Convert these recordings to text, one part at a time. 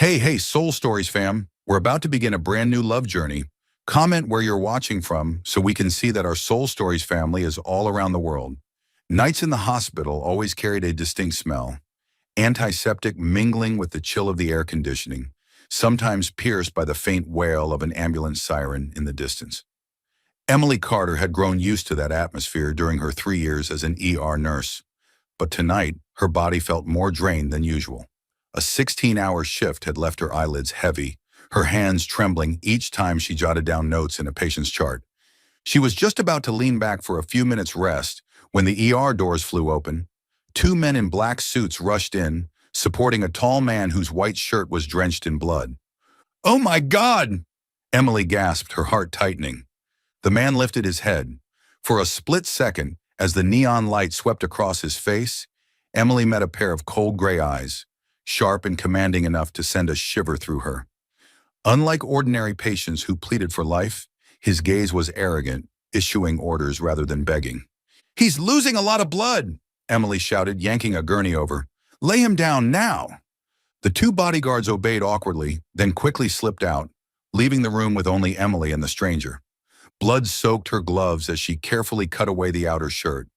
Hey, Soul Stories fam. We're about to begin a brand new love journey. Comment where you're watching from so we can see that our Soul Stories family is all around the world. Nights in the hospital always carried a distinct smell, antiseptic mingling with the chill of the air conditioning, sometimes pierced by the faint wail of an ambulance siren in the distance. Emily Carter had grown used to that atmosphere during her 3 years as an ER nurse, but tonight her body felt more drained than usual. A 16-hour shift had left her eyelids heavy, her hands trembling each time she jotted down notes in a patient's chart. She was just about to lean back for a few minutes rest when the ER doors flew open. Two men in black suits rushed in, supporting a tall man whose white shirt was drenched in blood. "Oh my God!" Emily gasped, her heart tightening. The man lifted his head. For a split second, as the neon light swept across his face, Emily met a pair of cold gray eyes, sharp and commanding enough to send a shiver through her. Unlike ordinary patients who pleaded for life, his gaze was arrogant, issuing orders rather than begging. "He's losing a lot of blood," Emily shouted, yanking a gurney over. "Lay him down now." The two bodyguards obeyed awkwardly, then quickly slipped out, leaving the room with only Emily and the stranger. Blood soaked her gloves as she carefully cut away the outer shirt.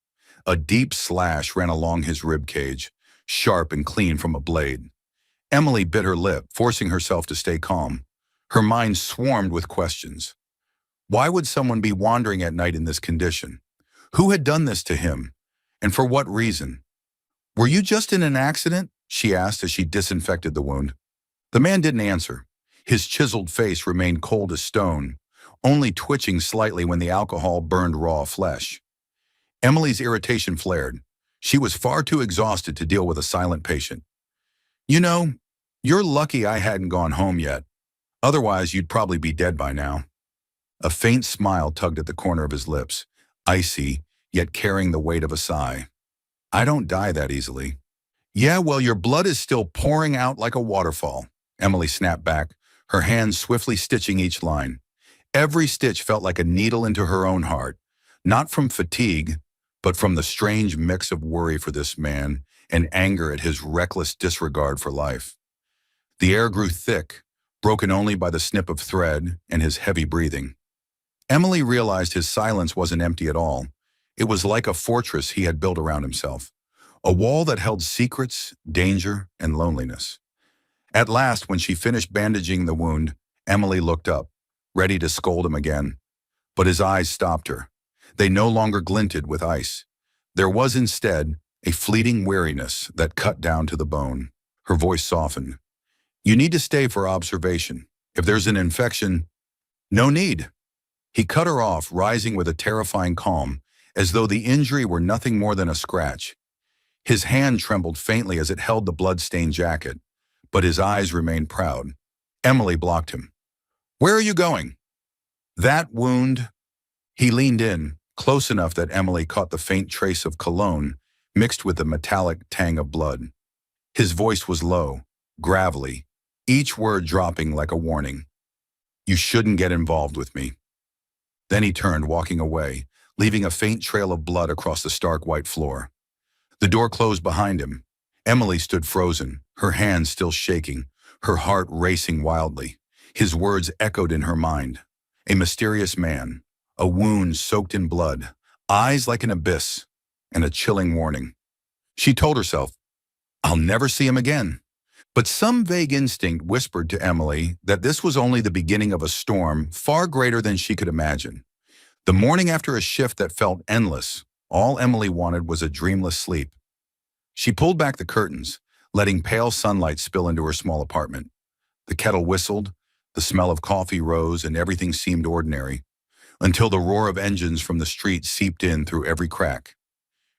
A deep slash ran along his rib cage, sharp and clean from a blade. Emily bit her lip, forcing herself to stay calm. Her mind swarmed with questions. Why would someone be wandering at night in this condition? Who had done this to him? And for what reason? "Were you just in an accident?" she asked as she disinfected the wound. The man didn't answer. His chiseled face remained cold as stone, only twitching slightly when the alcohol burned raw flesh. Emily's irritation flared. She was far too exhausted to deal with a silent patient. "You know, you're lucky I hadn't gone home yet. Otherwise, you'd probably be dead by now." A faint smile tugged at the corner of his lips, icy, yet carrying the weight of a sigh. "I don't die that easily." "Yeah, well, your blood is still pouring out like a waterfall," Emily snapped back, her hands swiftly stitching each line. Every stitch felt like a needle into her own heart, not from fatigue, but from the strange mix of worry for this man and anger at his reckless disregard for life. The air grew thick, broken only by the snip of thread and his heavy breathing. Emily realized his silence wasn't empty at all. It was like a fortress he had built around himself, a wall that held secrets, danger, and loneliness. At last, when she finished bandaging the wound, Emily looked up, ready to scold him again. But his eyes stopped her. They no longer glinted with ice. There was instead a fleeting weariness that cut down to the bone. Her voice softened. "You need to stay for observation. If there's an infection—" "No need." He cut her off, rising with a terrifying calm, as though the injury were nothing more than a scratch. His hand trembled faintly as it held the blood-stained jacket, but his eyes remained proud. Emily blocked him. "Where are you going?" "That wound—" He leaned in, close enough that Emily caught the faint trace of cologne mixed with the metallic tang of blood. His voice was low, gravelly, each word dropping like a warning. "You shouldn't get involved with me." Then he turned, walking away, leaving a faint trail of blood across the stark white floor. The door closed behind him. Emily stood frozen, her hands still shaking, her heart racing wildly. His words echoed in her mind. A mysterious man, a wound soaked in blood, eyes like an abyss, and a chilling warning. She told herself, "I'll never see him again." But some vague instinct whispered to Emily that this was only the beginning of a storm far greater than she could imagine. The morning after a shift that felt endless, all Emily wanted was a dreamless sleep. She pulled back the curtains, letting pale sunlight spill into her small apartment. The kettle whistled, the smell of coffee rose, and everything seemed ordinary, until the roar of engines from the street seeped in through every crack.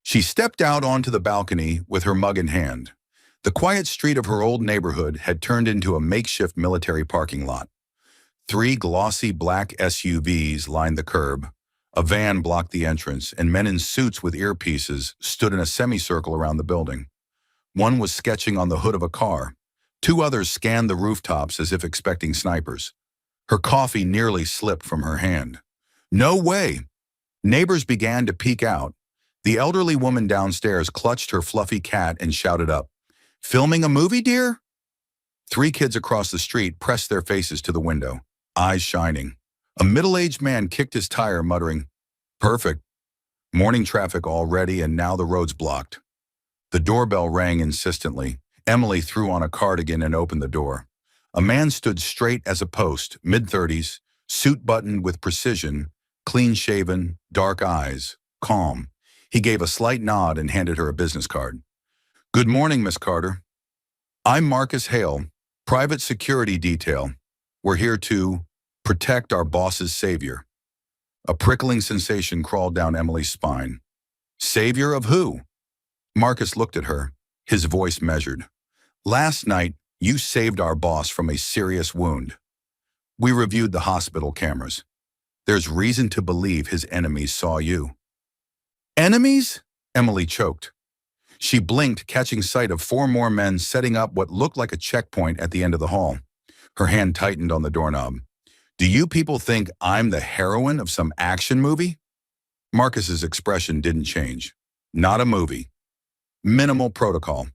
She stepped out onto the balcony with her mug in hand. The quiet street of her old neighborhood had turned into a makeshift military parking lot. 3 glossy black SUVs lined the curb. A van blocked the entrance, and men in suits with earpieces stood in a semicircle around the building. One was sketching on the hood of a car. 2 others scanned the rooftops as if expecting snipers. Her coffee nearly slipped from her hand. "No way!" Neighbors began to peek out. The elderly woman downstairs clutched her fluffy cat and shouted up, "Filming a movie, dear?" Three kids across the street pressed their faces to the window, eyes shining. A middle-aged man kicked his tire, muttering, "Perfect. Morning traffic already, and now the road's blocked." The doorbell rang insistently. Emily threw on a cardigan and opened the door. A man stood straight as a post, mid-30s, suit buttoned with precision, clean-shaven, dark eyes, calm. He gave a slight nod and handed her a business card. "Good morning, Miss Carter. I'm Marcus Hale, private security detail. We're here to protect our boss's savior." A prickling sensation crawled down Emily's spine. "Savior of who?" Marcus looked at her, his voice measured. "Last night, you saved our boss from a serious wound. We reviewed the hospital cameras. There's reason to believe his enemies saw you." "Enemies?" Emily choked. She blinked, catching sight of four more men setting up what looked like a checkpoint at the end of the hall. Her hand tightened on the doorknob. "Do you people think I'm the heroine of some action movie?" Marcus's expression didn't change. "Not a movie. Minimal protocol."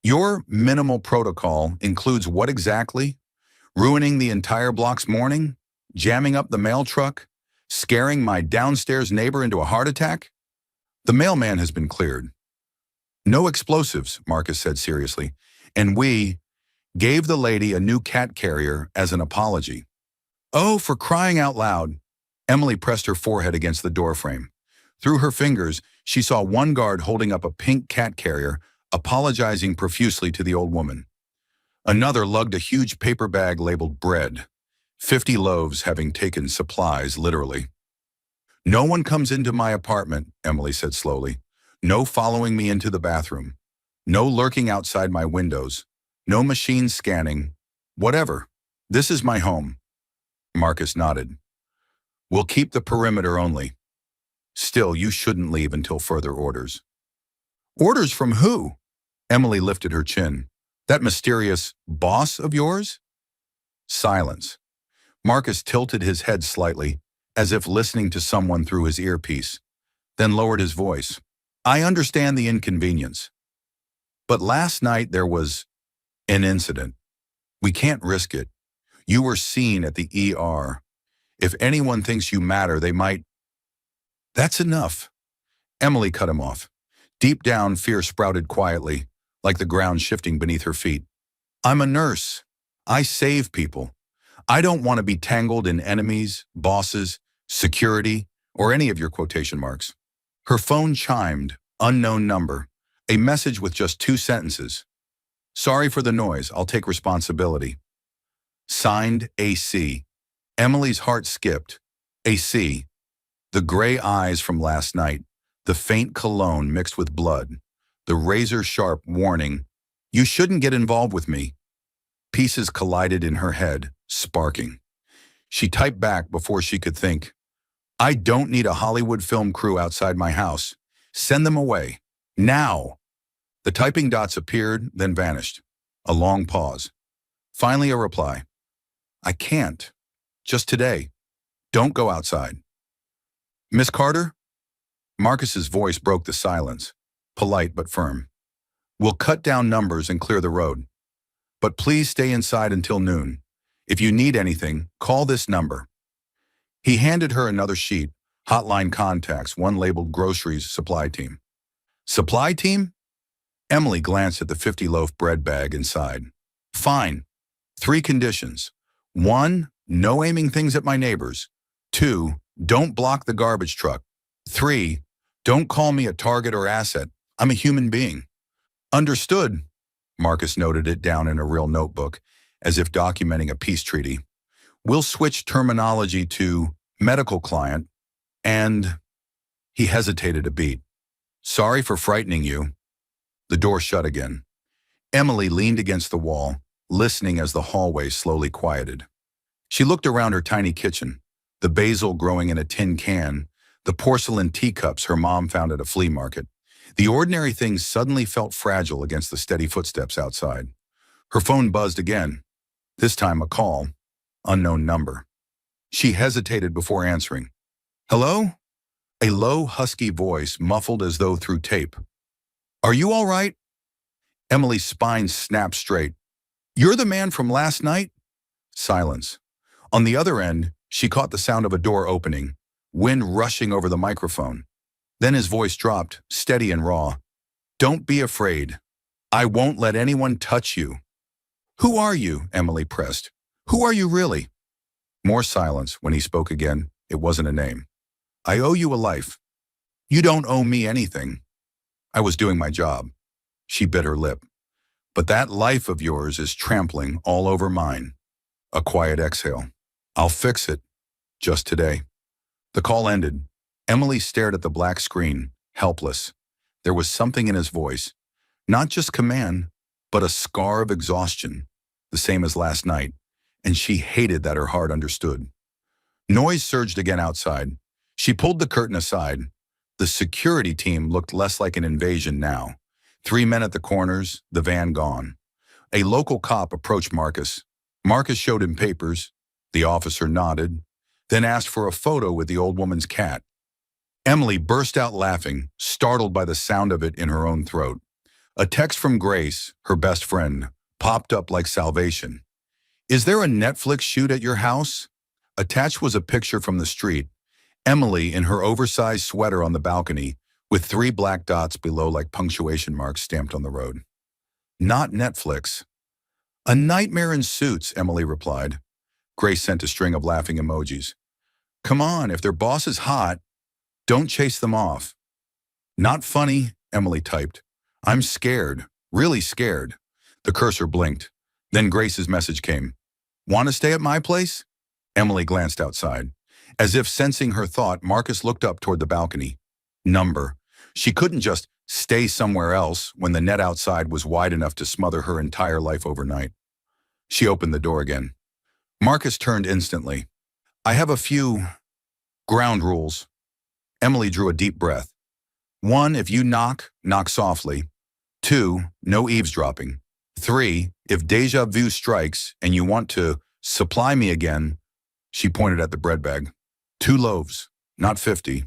"Your minimal protocol includes what exactly? Ruining the entire block's morning? Jamming up the mail truck? Scaring my downstairs neighbor into a heart attack?" "The mailman has been cleared." "No explosives," Marcus said seriously. "And we gave the lady a new cat carrier as an apology." "Oh, for crying out loud." Emily pressed her forehead against the doorframe. Through her fingers, she saw one guard holding up a pink cat carrier, apologizing profusely to the old woman. Another lugged a huge paper bag labeled bread, 50 loaves having taken supplies literally. "No one comes into my apartment," Emily said slowly. "No following me into the bathroom. No lurking outside my windows. No machine scanning. Whatever. This is my home." Marcus nodded. "We'll keep the perimeter only. Still, you shouldn't leave until further orders." "Orders from who?" Emily lifted her chin. "That mysterious boss of yours?" Silence. Marcus tilted his head slightly, as if listening to someone through his earpiece, then lowered his voice. "I understand the inconvenience. But last night there was an incident. We can't risk it. You were seen at the ER. If anyone thinks you matter, they might—" "That's enough." Emily cut him off. Deep down, fear sprouted quietly, like the ground shifting beneath her feet. "I'm a nurse. I save people. I don't want to be tangled in enemies, bosses, security, or any of your quotation marks." Her phone chimed, unknown number, a message with just 2 sentences. "Sorry for the noise, I'll take responsibility." Signed, AC. Emily's heart skipped. AC. The gray eyes from last night, the faint cologne mixed with blood, the razor-sharp warning, "You shouldn't get involved with me." Pieces collided in her head, sparking. She typed back before she could think. "I don't need a Hollywood film crew outside my house. Send them away. Now." The typing dots appeared, then vanished. A long pause. Finally a reply. "I can't. Just today. Don't go outside." "Miss Carter?" Marcus's voice broke the silence, polite but firm. "We'll cut down numbers and clear the road. But please stay inside until noon. If you need anything, call this number." He handed her another sheet, hotline contacts, one labeled groceries supply team. "Supply team?" Emily glanced at the 50-loaf bread bag inside. "Fine. 3 conditions. 1, no aiming things at my neighbors. 2, don't block the garbage truck. 3, don't call me a target or asset. I'm a human being." "Understood." Marcus noted it down in a real notebook, as if documenting a peace treaty. "We'll switch terminology to medical client, and—" He hesitated a beat. "Sorry for frightening you." The door shut again. Emily leaned against the wall, listening as the hallway slowly quieted. She looked around her tiny kitchen, the basil growing in a tin can, the porcelain teacups her mom found at a flea market. The ordinary things suddenly felt fragile against the steady footsteps outside. Her phone buzzed again, this time a call, unknown number. She hesitated before answering. "Hello?" A low, husky voice muffled as though through tape. "Are you all right?" Emily's spine snapped straight. You're the man from last night? Silence. On the other end, she caught the sound of a door opening, wind rushing over the microphone. Then his voice dropped, steady and raw. Don't be afraid. I won't let anyone touch you. Who are you? Emily pressed. Who are you really? More silence. When he spoke again, it wasn't a name. I owe you a life. You don't owe me anything. I was doing my job. She bit her lip. But that life of yours is trampling all over mine. A quiet exhale. I'll fix it. Just today. The call ended. Emily stared at the black screen, helpless. There was something in his voice. Not just command, but a scar of exhaustion. The same as last night. And she hated that her heart understood. Noise surged again outside. She pulled the curtain aside. The security team looked less like an invasion now. 3 men at the corners, the van gone. A local cop approached Marcus. Marcus showed him papers. The officer nodded, then asked for a photo with the old woman's cat. Emily burst out laughing, startled by the sound of it in her own throat. A text from Grace, her best friend, popped up like salvation. Is there a Netflix shoot at your house? Attached was a picture from the street. Emily in her oversized sweater on the balcony, with 3 black dots below like punctuation marks stamped on the road. Not Netflix. A nightmare in suits, Emily replied. Grace sent a string of laughing emojis. Come on, if their boss is hot, don't chase them off. Not funny, Emily typed. I'm scared, really scared. The cursor blinked. Then Grace's message came. Want to stay at my place? Emily glanced outside. As if sensing her thought, Marcus looked up toward the balcony. Number. She couldn't just stay somewhere else when the net outside was wide enough to smother her entire life overnight. She opened the door again. Marcus turned instantly. I have a few ground rules. Emily drew a deep breath. 1, if you knock, knock softly. 2, no eavesdropping. 3, if deja vu strikes and you want to supply me again, she pointed at the bread bag. 2 loaves, not 50.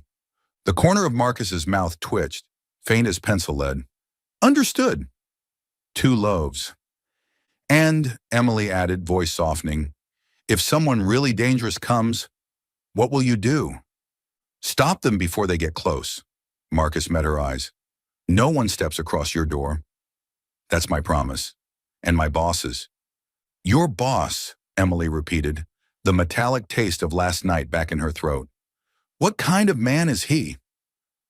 The corner of Marcus's mouth twitched, faint as pencil lead. Understood. 2 loaves. And, Emily added, voice softening, if someone really dangerous comes, what will you do? Stop them before they get close. Marcus met her eyes. No one steps across your door. That's my promise. And my boss's. Your boss, Emily repeated, the metallic taste of last night back in her throat. What kind of man is he?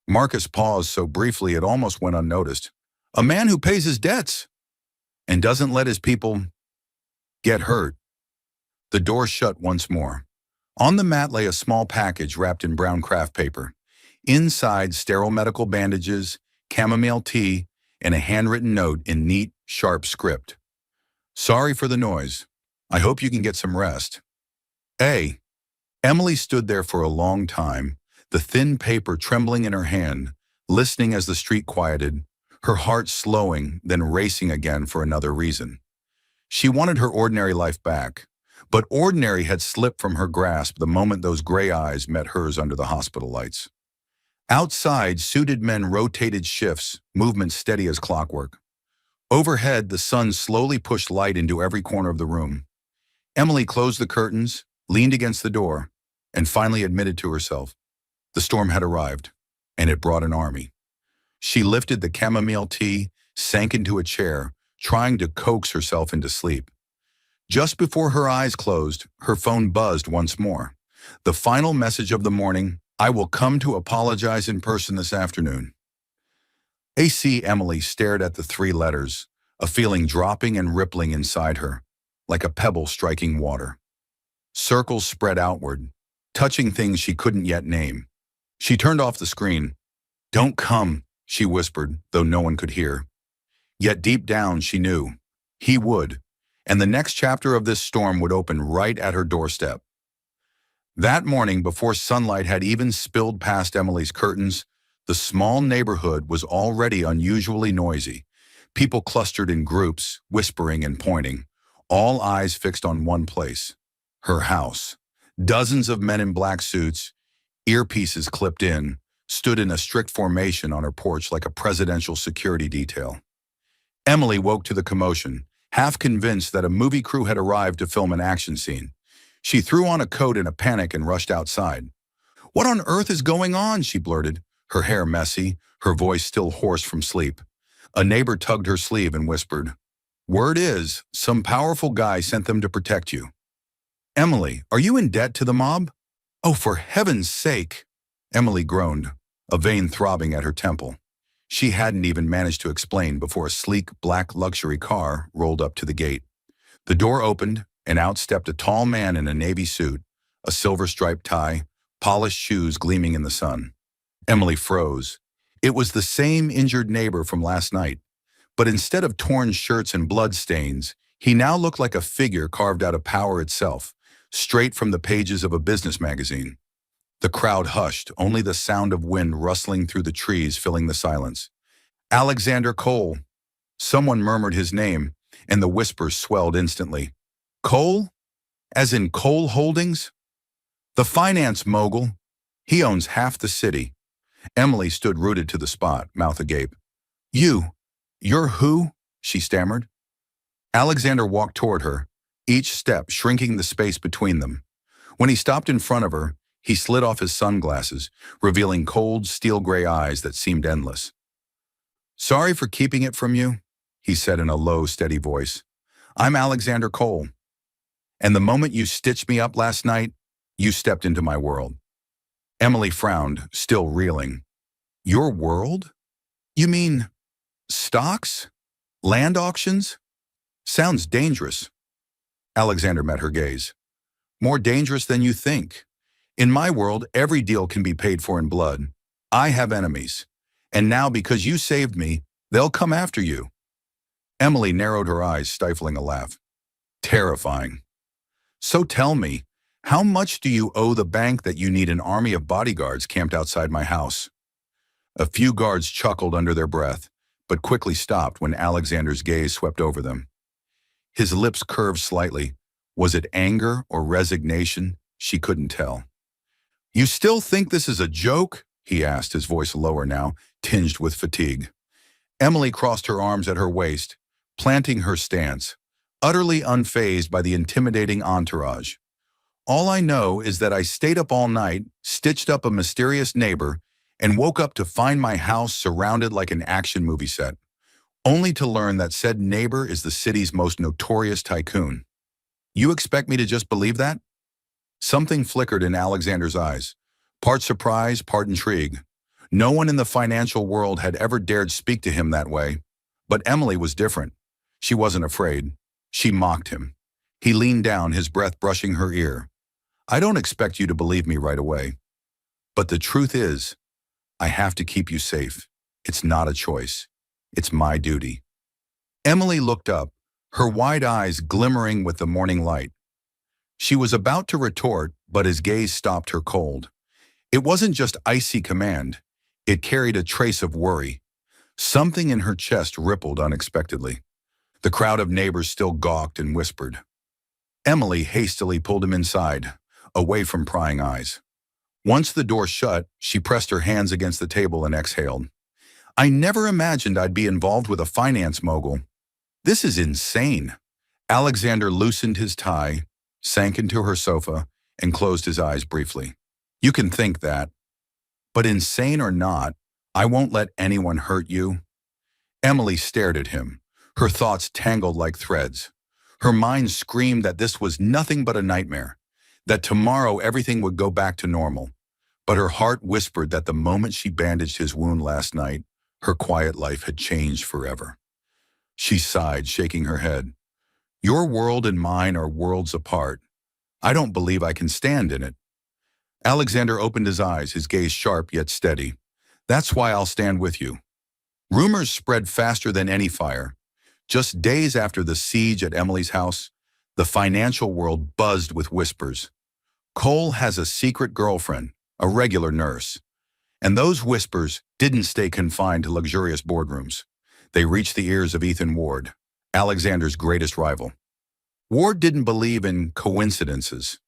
Marcus paused so briefly it almost went unnoticed. A man who pays his debts and doesn't let his people get hurt. The door shut once more. On the mat lay a small package wrapped in brown craft paper. Inside, sterile medical bandages, chamomile tea, and a handwritten note in neat, sharp script. Sorry for the noise. I hope you can get some rest. Emily stood there for a long time, the thin paper trembling in her hand, listening as the street quieted, her heart slowing, then racing again for another reason. She wanted her ordinary life back, but ordinary had slipped from her grasp the moment those gray eyes met hers under the hospital lights. Outside, suited men rotated shifts, movement steady as clockwork. Overhead, the sun slowly pushed light into every corner of the room. Emily closed the curtains, leaned against the door, and finally admitted to herself. The storm had arrived, and it brought an army. She lifted the chamomile tea, sank into a chair, trying to coax herself into sleep. Just before her eyes closed, her phone buzzed once more. The final message of the morning, I will come to apologize in person this afternoon. Emily stared at the 3 letters, a feeling dropping and rippling inside her, like a pebble striking water. Circles spread outward, touching things she couldn't yet name. She turned off the screen. Don't come, she whispered, though no one could hear. Yet deep down she knew. He would, and the next chapter of this storm would open right at her doorstep. That morning, before sunlight had even spilled past Emily's curtains, the small neighborhood was already unusually noisy. People clustered in groups, whispering and pointing, all eyes fixed on one place, her house. Dozens of men in black suits, earpieces clipped in, stood in a strict formation on her porch like a presidential security detail. Emily woke to the commotion, half convinced that a movie crew had arrived to film an action scene. She threw on a coat in a panic and rushed outside. "What on earth is going on?" she blurted, her hair messy, her voice still hoarse from sleep. A neighbor tugged her sleeve and whispered, "Word is, some powerful guy sent them to protect you." "Emily, are you in debt to the mob?" "Oh, for heaven's sake!" Emily groaned, a vein throbbing at her temple. She hadn't even managed to explain before a sleek black luxury car rolled up to the gate. The door opened, and out stepped a tall man in a navy suit, a silver-striped tie, polished shoes gleaming in the sun. Emily froze. It was the same injured neighbor from last night, but instead of torn shirts and blood stains, he now looked like a figure carved out of power itself, straight from the pages of a business magazine. The crowd hushed, only the sound of wind rustling through the trees filling the silence. "Alexander Cole." Someone murmured his name, and the whispers swelled instantly. "Cole? As in Cole Holdings?" "The finance mogul. He owns half the city." Emily stood rooted to the spot, mouth agape. You're who?" she stammered. Alexander walked toward her, each step shrinking the space between them. When he stopped in front of her, he slid off his sunglasses, revealing cold, steel-gray eyes that seemed endless. "Sorry for keeping it from you," he said in a low, steady voice. "I'm Alexander Cole. And the moment you stitched me up last night, you stepped into my world." Emily frowned, still reeling. "Your world? You mean stocks? Land auctions? Sounds dangerous." Alexander met her gaze. "More dangerous than you think. In my world, every deal can be paid for in blood. I have enemies. And now, because you saved me, they'll come after you." Emily narrowed her eyes, stifling a laugh. "Terrifying. So tell me, how much do you owe the bank that you need an army of bodyguards camped outside my house?" A few guards chuckled under their breath, but quickly stopped when Alexander's gaze swept over them. His lips curved slightly. Was it anger or resignation? She couldn't tell. "You still think this is a joke?" he asked, his voice lower now, tinged with fatigue. Emily crossed her arms at her waist, planting her stance, utterly unfazed by the intimidating entourage. "All I know is that I stayed up all night, stitched up a mysterious neighbor, and woke up to find my house surrounded like an action movie set, only to learn that said neighbor is the city's most notorious tycoon." "You expect me to just believe that?" Something flickered in Alexander's eyes, part surprise, part intrigue. No one in the financial world had ever dared speak to him that way. But Emily was different. She wasn't afraid. She mocked him. He leaned down, his breath brushing her ear. "I don't expect you to believe me right away. But the truth is, I have to keep you safe. It's not a choice. It's my duty." Emily looked up, her wide eyes glimmering with the morning light. She was about to retort, but his gaze stopped her cold. It wasn't just icy command. It carried a trace of worry. Something in her chest rippled unexpectedly. The crowd of neighbors still gawked and whispered. Emily hastily pulled him inside, away from prying eyes. Once the door shut, she pressed her hands against the table and exhaled. "I never imagined I'd be involved with a finance mogul. This is insane." Alexander loosened his tie, sank into her sofa, and closed his eyes briefly. "You can think that. But insane or not, I won't let anyone hurt you." Emily stared at him, her thoughts tangled like threads. Her mind screamed that this was nothing but a nightmare, that tomorrow everything would go back to normal. But her heart whispered that the moment she bandaged his wound last night, her quiet life had changed forever. She sighed, shaking her head. "Your world and mine are worlds apart. I don't believe I can stand in it." Alexander opened his eyes, his gaze sharp yet steady. "That's why I'll stand with you." Rumors spread faster than any fire. Just days after the siege at Emily's house, the financial world buzzed with whispers. Cole has a secret girlfriend, a regular nurse. And those whispers didn't stay confined to luxurious boardrooms. They reached the ears of Ethan Ward, Alexander's greatest rival. Ward didn't believe in coincidences.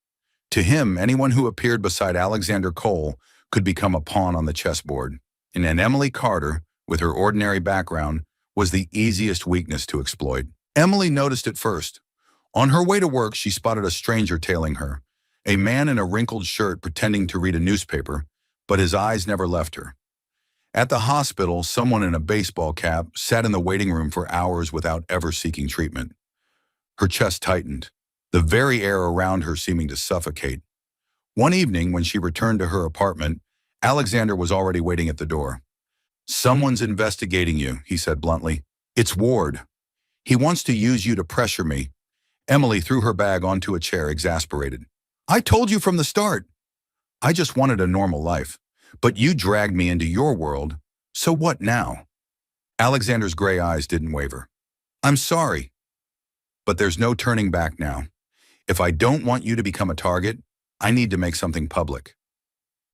To him, anyone who appeared beside Alexander Cole could become a pawn on the chessboard. And Emily Carter, with her ordinary background, was the easiest weakness to exploit. Emily noticed it first. On her way to work, she spotted a stranger tailing her, a man in a wrinkled shirt pretending to read a newspaper, but his eyes never left her. At the hospital, someone in a baseball cap sat in the waiting room for hours without ever seeking treatment. Her chest tightened, the very air around her seeming to suffocate. One evening, when she returned to her apartment, Alexander was already waiting at the door. "Someone's investigating you," he said bluntly. "It's Ward. He wants to use you to pressure me." Emily threw her bag onto a chair, exasperated. "I told you from the start. I just wanted a normal life. But you dragged me into your world. So what now?" Alexander's gray eyes didn't waver. "I'm sorry, but there's no turning back now. If I don't want you to become a target, I need to make something public."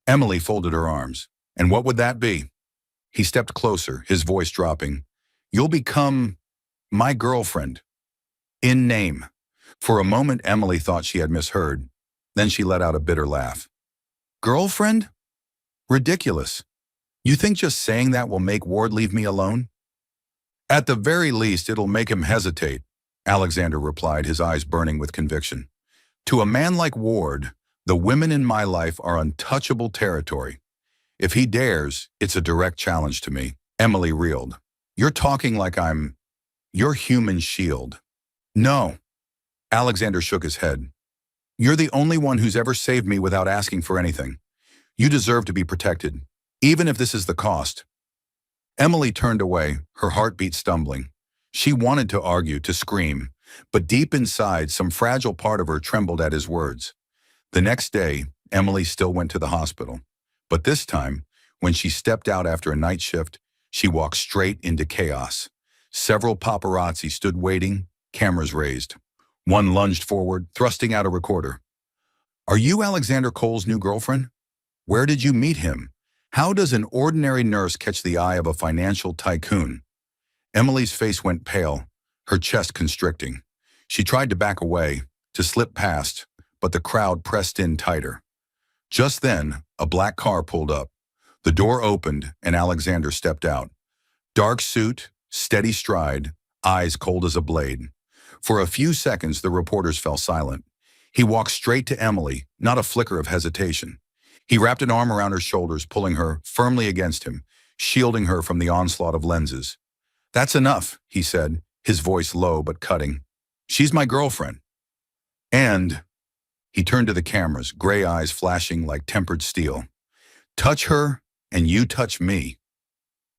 Emily folded her arms. "And what would that be?" He stepped closer, his voice dropping. "You'll become my girlfriend. In name." For a moment, Emily thought she had misheard. Then she let out a bitter laugh. "Girlfriend? Ridiculous. You think just saying that will make Ward leave me alone?" "At the very least, it'll make him hesitate," Alexander replied, his eyes burning with conviction. "To a man like Ward, the women in my life are untouchable territory. If he dares, it's a direct challenge to me." Emily reeled. "You're talking like I'm your human shield." "No." Alexander shook his head. "You're the only one who's ever saved me without asking for anything. You deserve to be protected, even if this is the cost." Emily turned away, her heartbeat stumbling. She wanted to argue, to scream, but deep inside, some fragile part of her trembled at his words. The next day, Emily still went to the hospital. But this time, when she stepped out after a night shift, she walked straight into chaos. Several paparazzi stood waiting, cameras raised. One lunged forward, thrusting out a recorder. "Are you Alexander Cole's new girlfriend? Where did you meet him? How does an ordinary nurse catch the eye of a financial tycoon?" Emily's face went pale, her chest constricting. She tried to back away, to slip past, but the crowd pressed in tighter. Just then, a black car pulled up. The door opened, and Alexander stepped out. Dark suit, steady stride, eyes cold as a blade. For a few seconds, the reporters fell silent. He walked straight to Emily, not a flicker of hesitation. He wrapped an arm around her shoulders, pulling her firmly against him, shielding her from the onslaught of lenses. "That's enough," he said, his voice low but cutting. "She's my girlfriend. And," he turned to the cameras, gray eyes flashing like tempered steel, "touch her, and you touch me."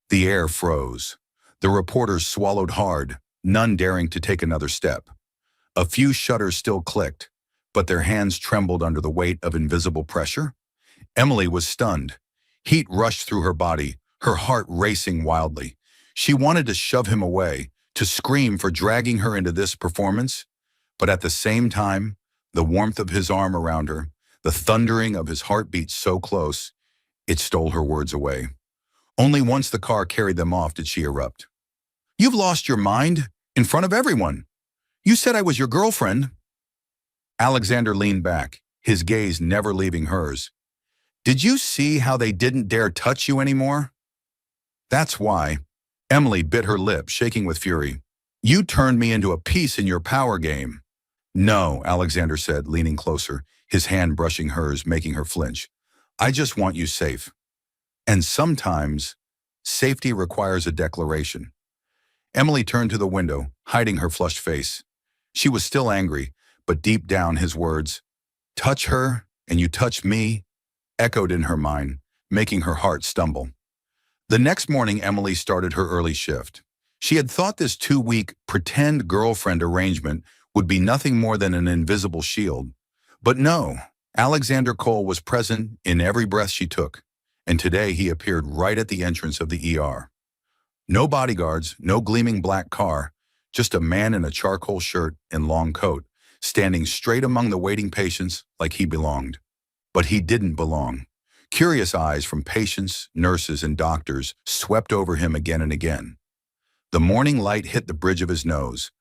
The air froze. The reporters swallowed hard, none daring to take another step. A few shutters still clicked, but their hands trembled under the weight of invisible pressure. Emily was stunned. Heat rushed through her body, her heart racing wildly. She wanted to shove him away, to scream for dragging her into this performance. But at the same time, the warmth of his arm around her, the thundering of his heartbeat so close, it stole her words away. Only once the car carried them off did she erupt. "You've lost your mind, in front of everyone. You said I was your girlfriend." Alexander leaned back, his gaze never leaving hers. "Did you see how they didn't dare touch you anymore?" "That's why." Emily bit her lip, shaking with fury. "You turned me into a piece in your power game." "No," Alexander said, leaning closer, his hand brushing hers, making her flinch. "I just want you safe. And sometimes, safety requires a declaration." Emily turned to the window, hiding her flushed face. She was still angry, but deep down his words, "Touch her, and you touch me," echoed in her mind, making her heart stumble. The next morning, Emily started her early shift. She had thought this 2-week pretend girlfriend arrangement would be nothing more than an invisible shield. But no, Alexander Cole was present in every breath she took, and today he appeared right at the entrance of the ER. No bodyguards, no gleaming black car, just a man in a charcoal shirt and long coat, standing straight among the waiting patients like he belonged. But he didn't belong. Curious eyes from patients, nurses, and doctors swept over him again and again. The morning light hit the bridge of his nose,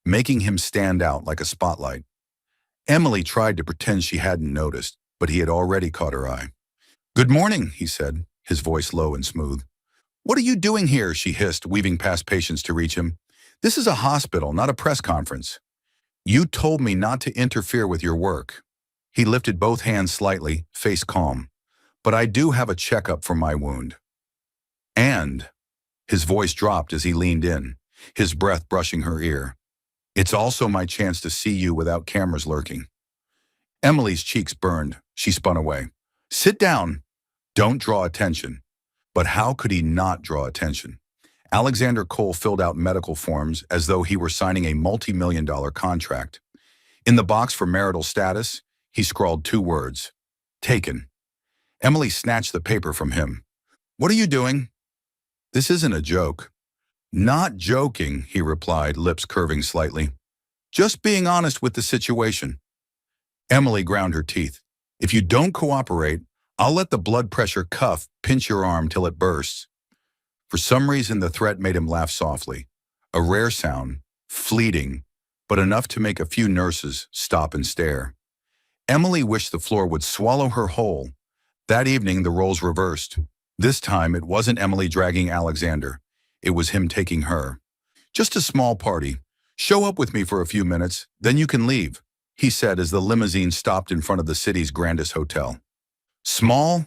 making him stand out like a spotlight. Emily tried to pretend she hadn't noticed, but he had already caught her eye. "Good morning," he said, his voice low and smooth. "What are you doing here?" she hissed, weaving past patients to reach him. This is a hospital, not a press conference. You told me not to interfere with your work. He lifted both hands slightly, face calm. But I do have a checkup for my wound. And his voice dropped as he leaned in, his breath brushing her ear. It's also my chance to see you without cameras lurking. Emily's cheeks burned. She spun away. Sit down. Don't draw attention. But how could he not draw attention? Alexander Cole filled out medical forms as though he were signing a multi-million-dollar contract. In the box for marital status, he scrawled 2 words. Taken. Emily snatched the paper from him. What are you doing? This isn't a joke. Not joking, he replied, lips curving slightly. Just being honest with the situation. Emily ground her teeth. If you don't cooperate, I'll let the blood pressure cuff pinch your arm till it bursts. For some reason, the threat made him laugh softly. A rare sound, fleeting, but enough to make a few nurses stop and stare. Emily wished the floor would swallow her whole. That evening, the roles reversed. This time, it wasn't Emily dragging Alexander. It was him taking her. Just a small party. Show up with me for a few minutes, then you can leave, he said as the limousine stopped in front of the city's grandest hotel. Small?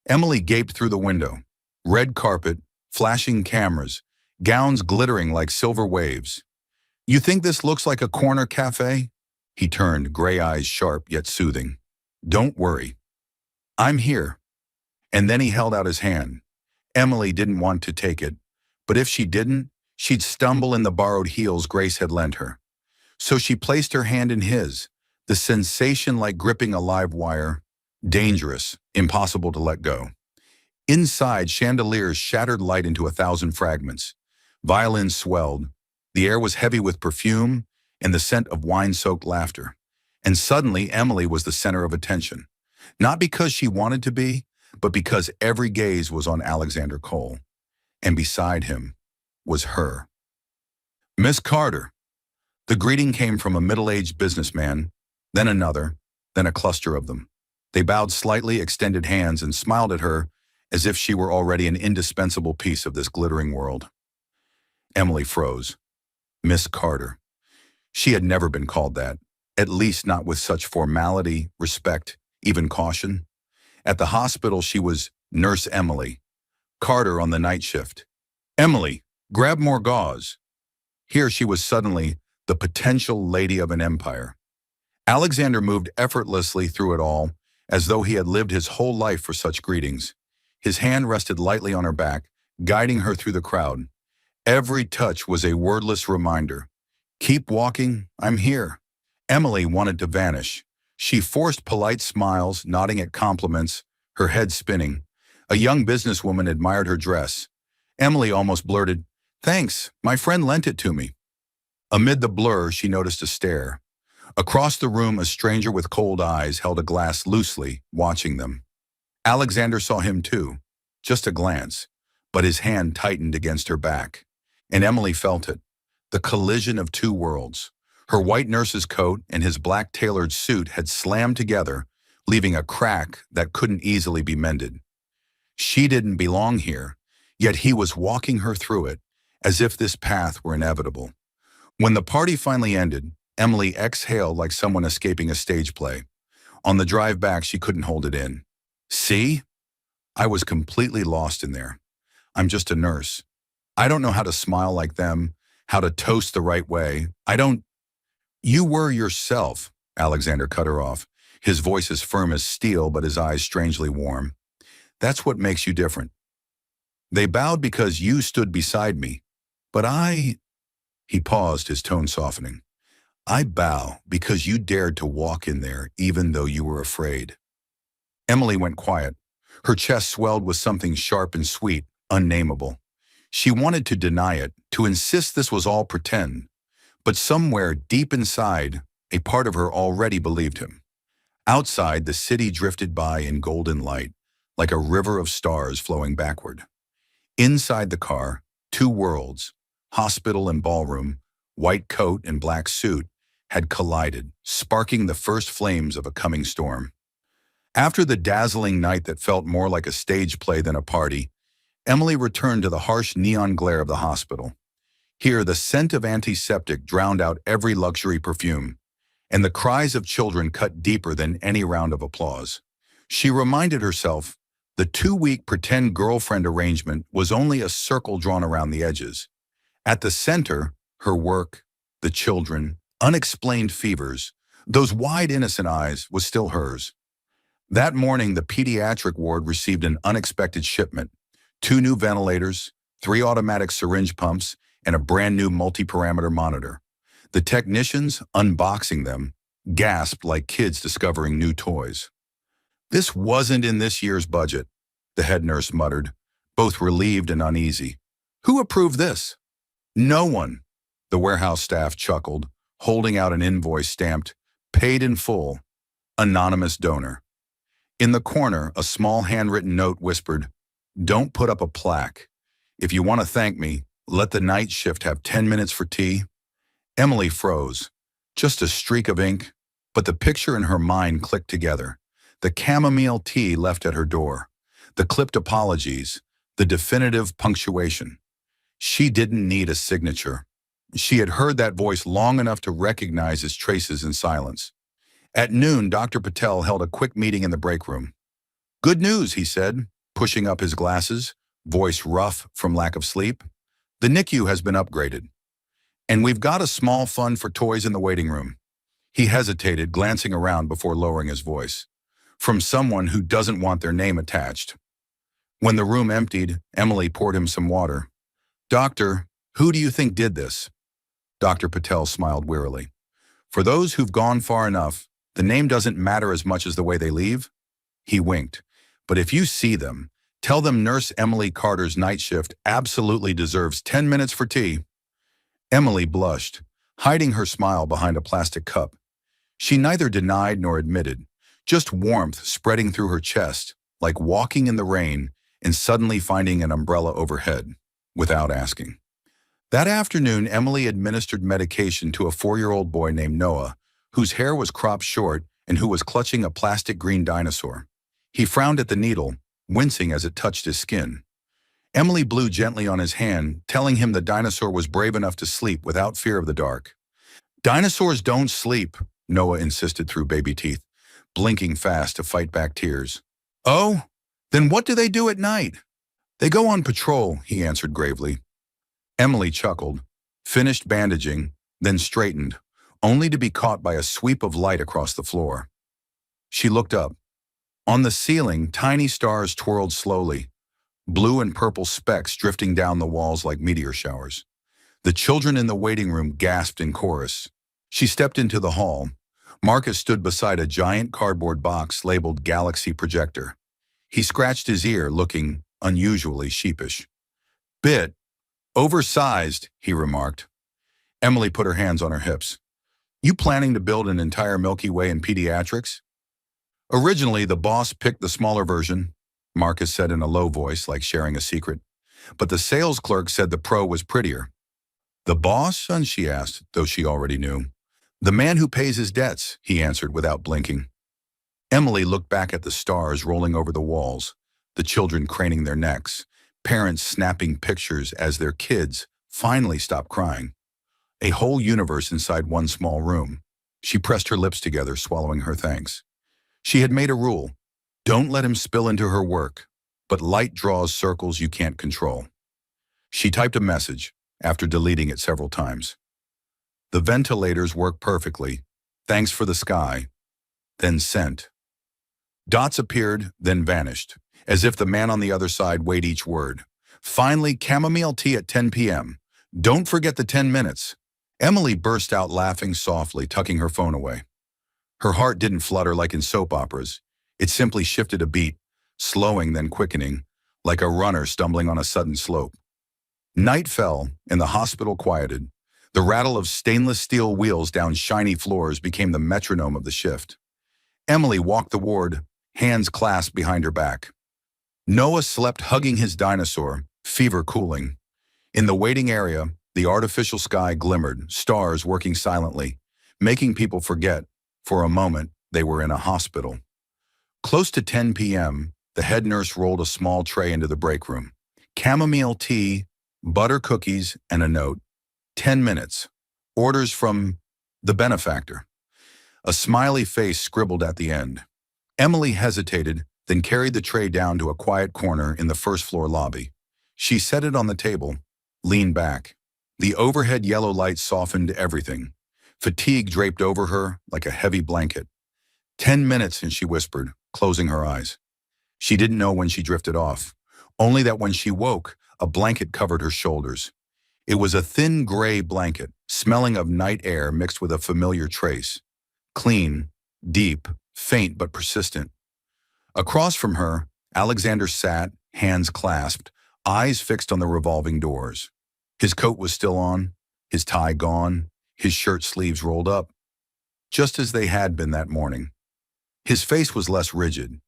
Emily gaped through the window. Red carpet, flashing cameras, gowns glittering like silver waves. You think this looks like a corner cafe? He turned, gray eyes sharp yet soothing. Don't worry. I'm here. And then he held out his hand. Emily didn't want to take it, but if she didn't, she'd stumble in the borrowed heels Grace had lent her. So she placed her hand in his, the sensation like gripping a live wire, dangerous, impossible to let go. Inside, chandeliers shattered light into 1,000 fragments. Violins swelled. The air was heavy with perfume and the scent of wine-soaked laughter. And suddenly, Emily was the center of attention. Not because she wanted to be, but because every gaze was on Alexander Cole. And beside him was her. Miss Carter. The greeting came from a middle-aged businessman, then another, then a cluster of them. They bowed slightly, extended hands, and smiled at her as if she were already an indispensable piece of this glittering world. Emily froze. Miss Carter. She had never been called that, at least not with such formality, respect, even caution. At the hospital, she was Nurse Emily. Carter on the night shift. Emily, grab more gauze. Here she was suddenly the potential lady of an empire. Alexander moved effortlessly through it all, as though he had lived his whole life for such greetings. His hand rested lightly on her back, guiding her through the crowd. Every touch was a wordless reminder. Keep walking, I'm here. Emily wanted to vanish. She forced polite smiles, nodding at compliments, her head spinning. A young businesswoman admired her dress. Emily almost blurted, Thanks, my friend lent it to me. Amid the blur, she noticed a stare. Across the room, a stranger with cold eyes held a glass loosely, watching them. Alexander saw him too, just a glance, but his hand tightened against her back. And Emily felt it, the collision of 2 worlds. Her white nurse's coat and his black tailored suit had slammed together, leaving a crack that couldn't easily be mended. She didn't belong here, yet he was walking her through it, as if this path were inevitable. When the party finally ended, Emily exhaled like someone escaping a stage play. On the drive back, she couldn't hold it in. See? I was completely lost in there. I'm just a nurse. I don't know how to smile like them, how to toast the right way. You were yourself, Alexander cut her off, his voice as firm as steel but his eyes strangely warm. That's what makes you different. They bowed because you stood beside me, but He paused, his tone softening. I bow because you dared to walk in there even though you were afraid. Emily went quiet. Her chest swelled with something sharp and sweet, unnameable. She wanted to deny it, to insist this was all pretend. But somewhere deep inside, a part of her already believed him. Outside, the city drifted by in golden light, like a river of stars flowing backward. Inside the car, 2 worlds, hospital and ballroom, white coat and black suit, had collided, sparking the first flames of a coming storm. After the dazzling night that felt more like a stage play than a party, Emily returned to the harsh neon glare of the hospital. Here, the scent of antiseptic drowned out every luxury perfume, and the cries of children cut deeper than any round of applause. She reminded herself the 2-week pretend girlfriend arrangement was only a circle drawn around the edges. At the center, her work, the children, unexplained fevers, those wide innocent eyes was still hers. That morning, the pediatric ward received an unexpected shipment: 2 new ventilators, 3 automatic syringe pumps, and a brand new multi-parameter monitor. The technicians, unboxing them, gasped like kids discovering new toys. "This wasn't in this year's budget," the head nurse muttered, both relieved and uneasy. "Who approved this?" "No one," the warehouse staff chuckled, holding out an invoice stamped, "Paid in full, anonymous donor." In the corner, a small handwritten note whispered, "Don't put up a plaque. If you want to thank me, let the night shift have 10 minutes for tea." Emily froze. Just a streak of ink, but the picture in her mind clicked together. The chamomile tea left at her door, the clipped apologies, the definitive punctuation. She didn't need a signature. She had heard that voice long enough to recognize its traces in silence. At noon, Dr. Patel held a quick meeting in the break room. "Good news," he said, pushing up his glasses, voice rough from lack of sleep. "The NICU has been upgraded, and we've got a small fund for toys in the waiting room." He hesitated, glancing around before lowering his voice. "From someone who doesn't want their name attached." When the room emptied, Emily poured him some water. "Doctor, who do you think did this?" Dr. Patel smiled wearily. "For those who've gone far enough, the name doesn't matter as much as the way they leave." He winked. "But if you see them, tell them Nurse Emily Carter's night shift absolutely deserves 10 minutes for tea." Emily blushed, hiding her smile behind a plastic cup. She neither denied nor admitted, just warmth spreading through her chest, like walking in the rain and suddenly finding an umbrella overhead, without asking. That afternoon, Emily administered medication to a 4-year-old boy named Noah, whose hair was cropped short and who was clutching a plastic green dinosaur. He frowned at the needle, wincing as it touched his skin. Emily blew gently on his hand, telling him the dinosaur was brave enough to sleep without fear of the dark. "Dinosaurs don't sleep," Noah insisted through baby teeth, blinking fast to fight back tears. "Oh? Then what do they do at night?" "They go on patrol," he answered gravely. Emily chuckled, finished bandaging, then straightened, only to be caught by a sweep of light across the floor. She looked up. On the ceiling, tiny stars twirled slowly, blue and purple specks drifting down the walls like meteor showers. The children in the waiting room gasped in chorus. She stepped into the hall. Marcus stood beside a giant cardboard box labeled Galaxy Projector. He scratched his ear, looking unusually sheepish. "Bit oversized," he remarked. Emily put her hands on her hips. "You planning to build an entire Milky Way in pediatrics?" "Originally, the boss picked the smaller version," Marcus said in a low voice, like sharing a secret. "But the sales clerk said the Pro was prettier." "The boss?" she asked, though she already knew. "The man who pays his debts," he answered without blinking. Emily looked back at the stars rolling over the walls, the children craning their necks, parents snapping pictures as their kids finally stopped crying. A whole universe inside one small room. She pressed her lips together, swallowing her thanks. She had made a rule: don't let him spill into her work, but light draws circles you can't control. She typed a message, after deleting it several times. "The ventilators work perfectly. Thanks for the sky." Then sent. Dots appeared, then vanished, as if the man on the other side weighed each word. Finally, chamomile tea at 10 p.m. Don't forget the 10 minutes. Emily burst out laughing softly, tucking her phone away. Her heart didn't flutter like in soap operas. It simply shifted a beat, slowing then quickening, like a runner stumbling on a sudden slope. Night fell, and the hospital quieted. The rattle of stainless steel wheels down shiny floors became the metronome of the shift. Emily walked the ward, hands clasped behind her back. Noah slept hugging his dinosaur, fever cooling. In the waiting area, the artificial sky glimmered, stars working silently, making people forget, for a moment, they were in a hospital. Close to 10 p.m., the head nurse rolled a small tray into the break room. Chamomile tea, butter cookies, and a note. 10 minutes. Orders from the benefactor. A smiley face scribbled at the end. Emily hesitated, then carried the tray down to a quiet corner in the first-floor lobby. She set it on the table, leaned back. The overhead yellow light softened everything. Fatigue draped over her like a heavy blanket. 10 minutes, and she whispered, closing her eyes. She didn't know when she drifted off, only that when she woke, a blanket covered her shoulders. It was a thin gray blanket, smelling of night air mixed with a familiar trace. Clean, deep, faint but persistent. Across from her, Alexander sat, hands clasped, eyes fixed on the revolving doors. His coat was still on, his tie gone, his shirt sleeves rolled up, just as they had been that morning. His face was less rigid.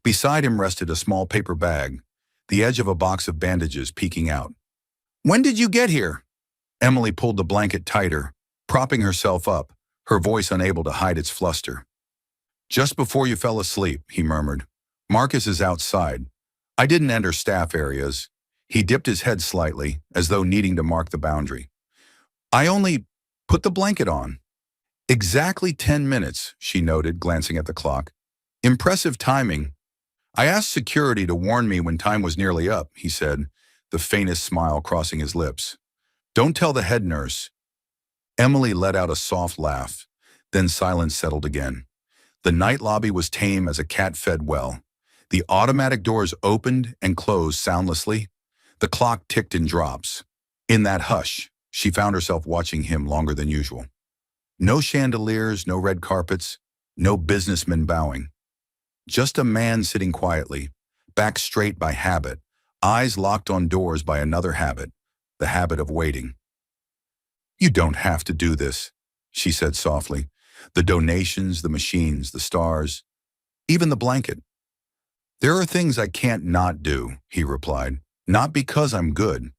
Beside him rested a small paper bag, the edge of a box of bandages peeking out. "When did you get here?" Emily pulled the blanket tighter, propping herself up, her voice unable to hide its fluster. "Just before you fell asleep," he murmured. "Marcus is outside. I didn't enter staff areas." He dipped his head slightly, as though needing to mark the boundary. "I only put the blanket on." "Exactly 10 minutes, she noted, glancing at the clock. "Impressive timing." "I asked security to warn me when time was nearly up," he said, the faintest smile crossing his lips. "Don't tell the head nurse." Emily let out a soft laugh, then silence settled again. The night lobby was tame as a cat fed well. The automatic doors opened and closed soundlessly. The clock ticked in drops. In that hush, she found herself watching him longer than usual. No chandeliers, no red carpets, no businessmen bowing. Just a man sitting quietly, back straight by habit, eyes locked on doors by another habit, the habit of waiting. "You don't have to do this," she said softly. "The donations, the machines, the stars, even the blanket." "There are things I can't not do," he replied. "Not because I'm good,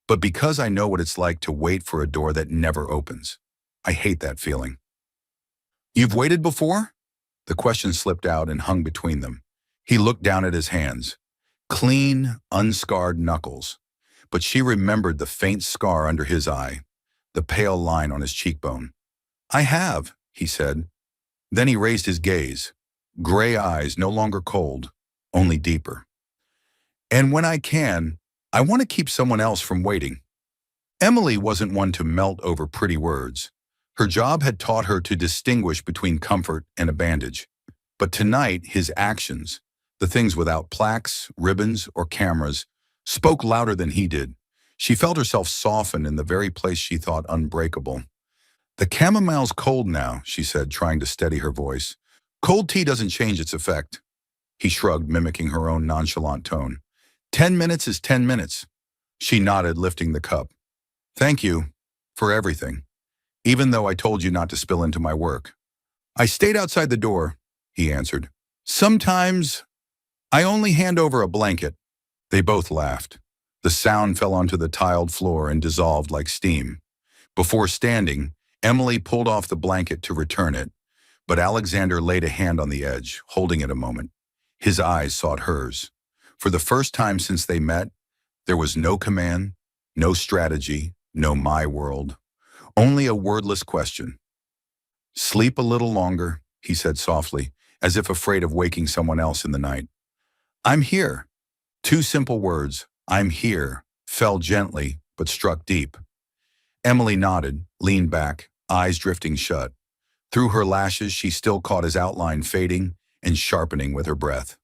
but because I know what it's like to wait for a door that never opens. I hate that feeling." "You've waited before?" The question slipped out and hung between them. He looked down at his hands. Clean, unscarred knuckles. But she remembered the faint scar under his eye, the pale line on his cheekbone. "I have," he said. Then he raised his gaze. Gray eyes no longer cold, only deeper. "And when I can, I want to keep someone else from waiting." Emily wasn't one to melt over pretty words. Her job had taught her to distinguish between comfort and a bandage. But tonight, his actions, the things without plaques, ribbons, or cameras, spoke louder than he did. She felt herself soften in the very place she thought unbreakable. "The chamomile's cold now," she said, trying to steady her voice. "Cold tea doesn't change its effect." He shrugged, mimicking her own nonchalant tone. 10 minutes is 10 minutes. She nodded, lifting the cup. "Thank you for everything, even though I told you not to spill into my work." "I stayed outside the door," he answered. "Sometimes I only hand over a blanket." They both laughed. The sound fell onto the tiled floor and dissolved like steam. Before standing, Emily pulled off the blanket to return it, but Alexander laid a hand on the edge, holding it a moment. His eyes sought hers. For the first time since they met, there was no command, no strategy, no my world, only a wordless question. "Sleep a little longer," he said softly, as if afraid of waking someone else in the night. "I'm here." Two simple words, "I'm here," fell gently but struck deep. Emily nodded, leaned back, eyes drifting shut. Through her lashes, she still caught his outline fading and sharpening with her breath.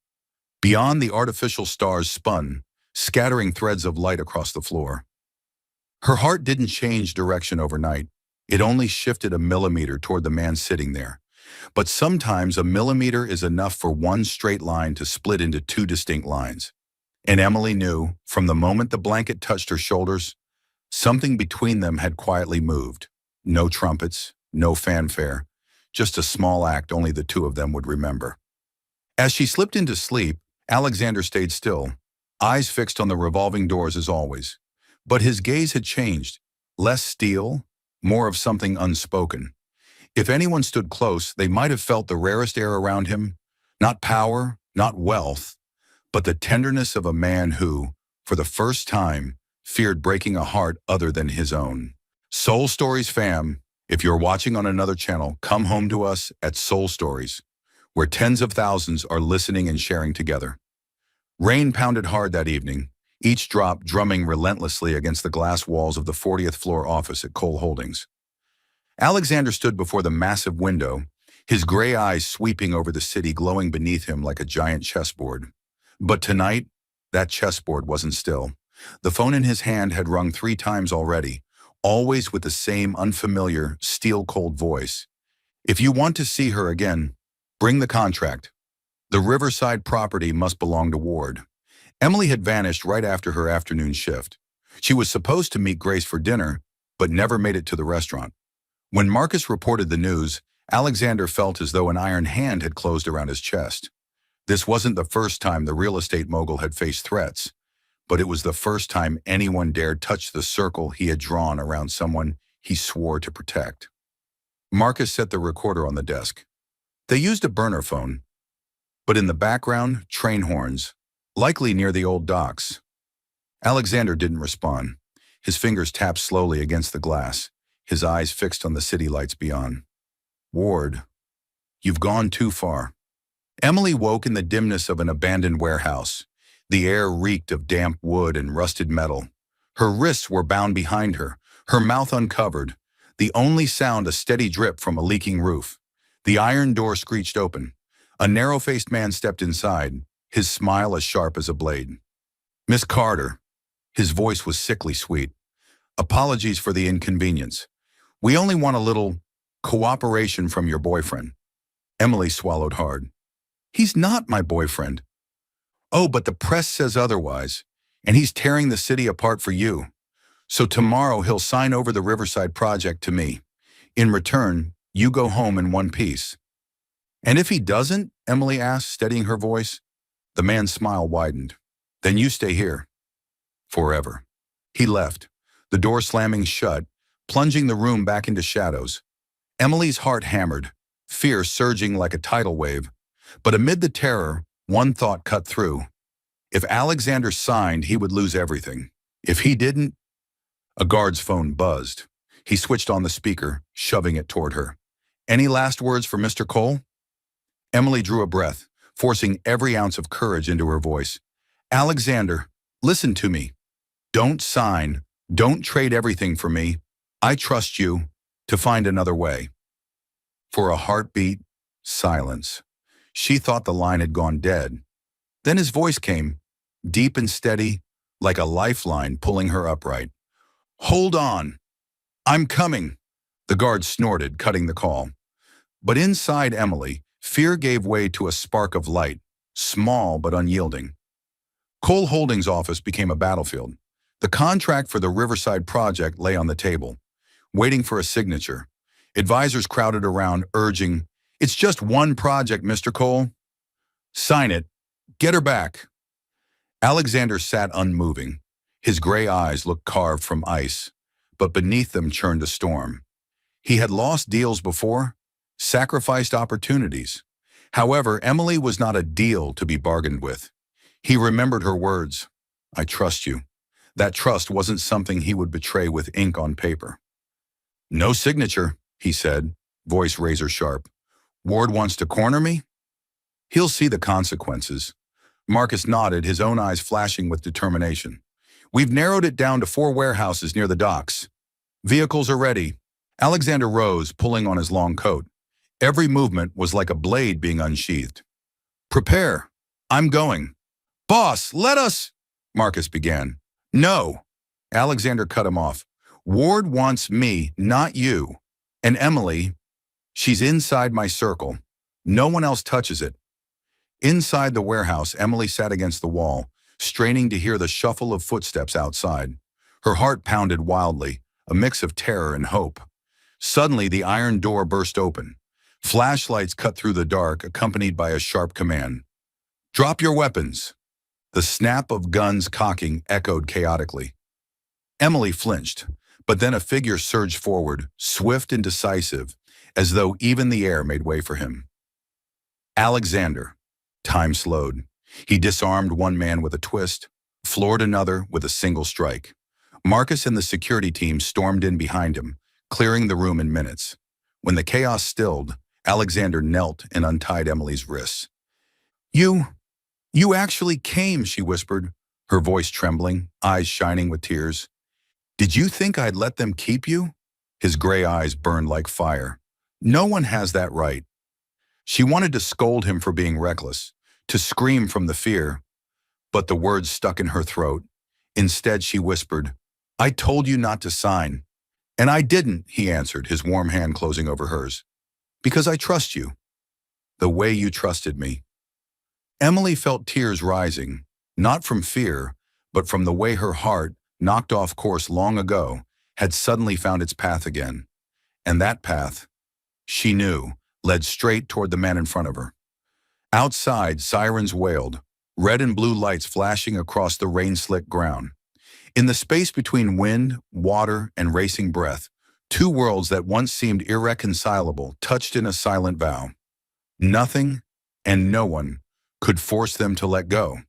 Beyond, the artificial stars spun, scattering threads of light across the floor. Her heart didn't change direction overnight. It only shifted a millimeter toward the man sitting there. But sometimes a millimeter is enough for one straight line to split into two distinct lines. And Emily knew, from the moment the blanket touched her shoulders, something between them had quietly moved. No trumpets, no fanfare, just a small act only the two of them would remember. As she slipped into sleep, Alexander stayed still, eyes fixed on the revolving doors as always. But his gaze had changed, less steel, more of something unspoken. If anyone stood close, they might have felt the rarest air around him, not power, not wealth, but the tenderness of a man who, for the first time, feared breaking a heart other than his own. Soul Stories fam, if you're watching on another channel, come home to us at Soul Stories, where tens of thousands are listening and sharing together. Rain pounded hard that evening, each drop drumming relentlessly against the glass walls of the 40th floor office at Cole Holdings. Alexander stood before the massive window, his gray eyes sweeping over the city glowing beneath him like a giant chessboard. But tonight, that chessboard wasn't still. The phone in his hand had rung 3 times already, always with the same unfamiliar, steel-cold voice. If you want to see her again, bring the contract. The Riverside property must belong to Ward. Emily had vanished right after her afternoon shift. She was supposed to meet Grace for dinner, but never made it to the restaurant. When Marcus reported the news, Alexander felt as though an iron hand had closed around his chest. This wasn't the first time the real estate mogul had faced threats, but it was the first time anyone dared touch the circle he had drawn around someone he swore to protect. Marcus set the recorder on the desk. They used a burner phone, but in the background, train horns, likely near the old docks. Alexander didn't respond. His fingers tapped slowly against the glass, his eyes fixed on the city lights beyond. Ward, you've gone too far. Emily woke in the dimness of an abandoned warehouse. The air reeked of damp wood and rusted metal. Her wrists were bound behind her, her mouth uncovered, the only sound a steady drip from a leaking roof. The iron door screeched open. A narrow-faced man stepped inside, his smile as sharp as a blade. Miss Carter. His voice was sickly sweet. Apologies for the inconvenience. We only want a little cooperation from your boyfriend. Emily swallowed hard. He's not my boyfriend. Oh, but the press says otherwise, and he's tearing the city apart for you. So tomorrow he'll sign over the Riverside project to me. In return, you go home in one piece. And if he doesn't? Emily asked, steadying her voice. The man's smile widened. Then you stay here. Forever. He left, the door slamming shut, plunging the room back into shadows. Emily's heart hammered, fear surging like a tidal wave. But amid the terror, one thought cut through. If Alexander signed, he would lose everything. If he didn't, a guard's phone buzzed. He switched on the speaker, shoving it toward her. Any last words for Mr. Cole? Emily drew a breath, forcing every ounce of courage into her voice. Alexander, listen to me. Don't sign. Don't trade everything for me. I trust you to find another way. For a heartbeat, silence. She thought the line had gone dead. Then his voice came, deep and steady, like a lifeline pulling her upright. Hold on. I'm coming. The guard snorted, cutting the call. But inside Emily, fear gave way to a spark of light, small but unyielding. Cole Holdings' office became a battlefield. The contract for the Riverside project lay on the table, waiting for a signature. Advisors crowded around, urging, It's just one project, Mr. Cole. Sign it. Get her back. Alexander sat unmoving. His gray eyes looked carved from ice, but beneath them churned a storm. He had lost deals before, sacrificed opportunities. However, Emily was not a deal to be bargained with. He remembered her words, I trust you. That trust wasn't something he would betray with ink on paper. No signature, he said, voice razor sharp. Ward wants to corner me? He'll see the consequences. Marcus nodded, his own eyes flashing with determination. We've narrowed it down to 4 warehouses near the docks. Vehicles are ready. Alexander rose, pulling on his long coat. Every movement was like a blade being unsheathed. Prepare. I'm going. Boss, let us... Marcus began. No. Alexander cut him off. Ward wants me, not you. And Emily, she's inside my circle. No one else touches it. Inside the warehouse, Emily sat against the wall, straining to hear the shuffle of footsteps outside. Her heart pounded wildly, a mix of terror and hope. Suddenly, the iron door burst open. Flashlights cut through the dark, accompanied by a sharp command. Drop your weapons. The snap of guns cocking echoed chaotically. Emily flinched, but then a figure surged forward, swift and decisive, as though even the air made way for him. Alexander. Time slowed. He disarmed one man with a twist, floored another with a single strike. Marcus and the security team stormed in behind him, clearing the room in minutes. When the chaos stilled, Alexander knelt and untied Emily's wrists. You, you actually came, she whispered, her voice trembling, eyes shining with tears. Did you think I'd let them keep you? His gray eyes burned like fire. No one has that right. She wanted to scold him for being reckless, to scream from the fear, but the words stuck in her throat. Instead, she whispered, I told you not to sign. And I didn't, he answered, his warm hand closing over hers. Because I trust you, the way you trusted me. Emily felt tears rising, not from fear, but from the way her heart, knocked off course long ago, had suddenly found its path again. And that path, she knew, led straight toward the man in front of her. Outside, sirens wailed, red and blue lights flashing across the rain-slicked ground. In the space between wind, water, and racing breath, two worlds that once seemed irreconcilable touched in a silent vow. Nothing and no one could force them to let go.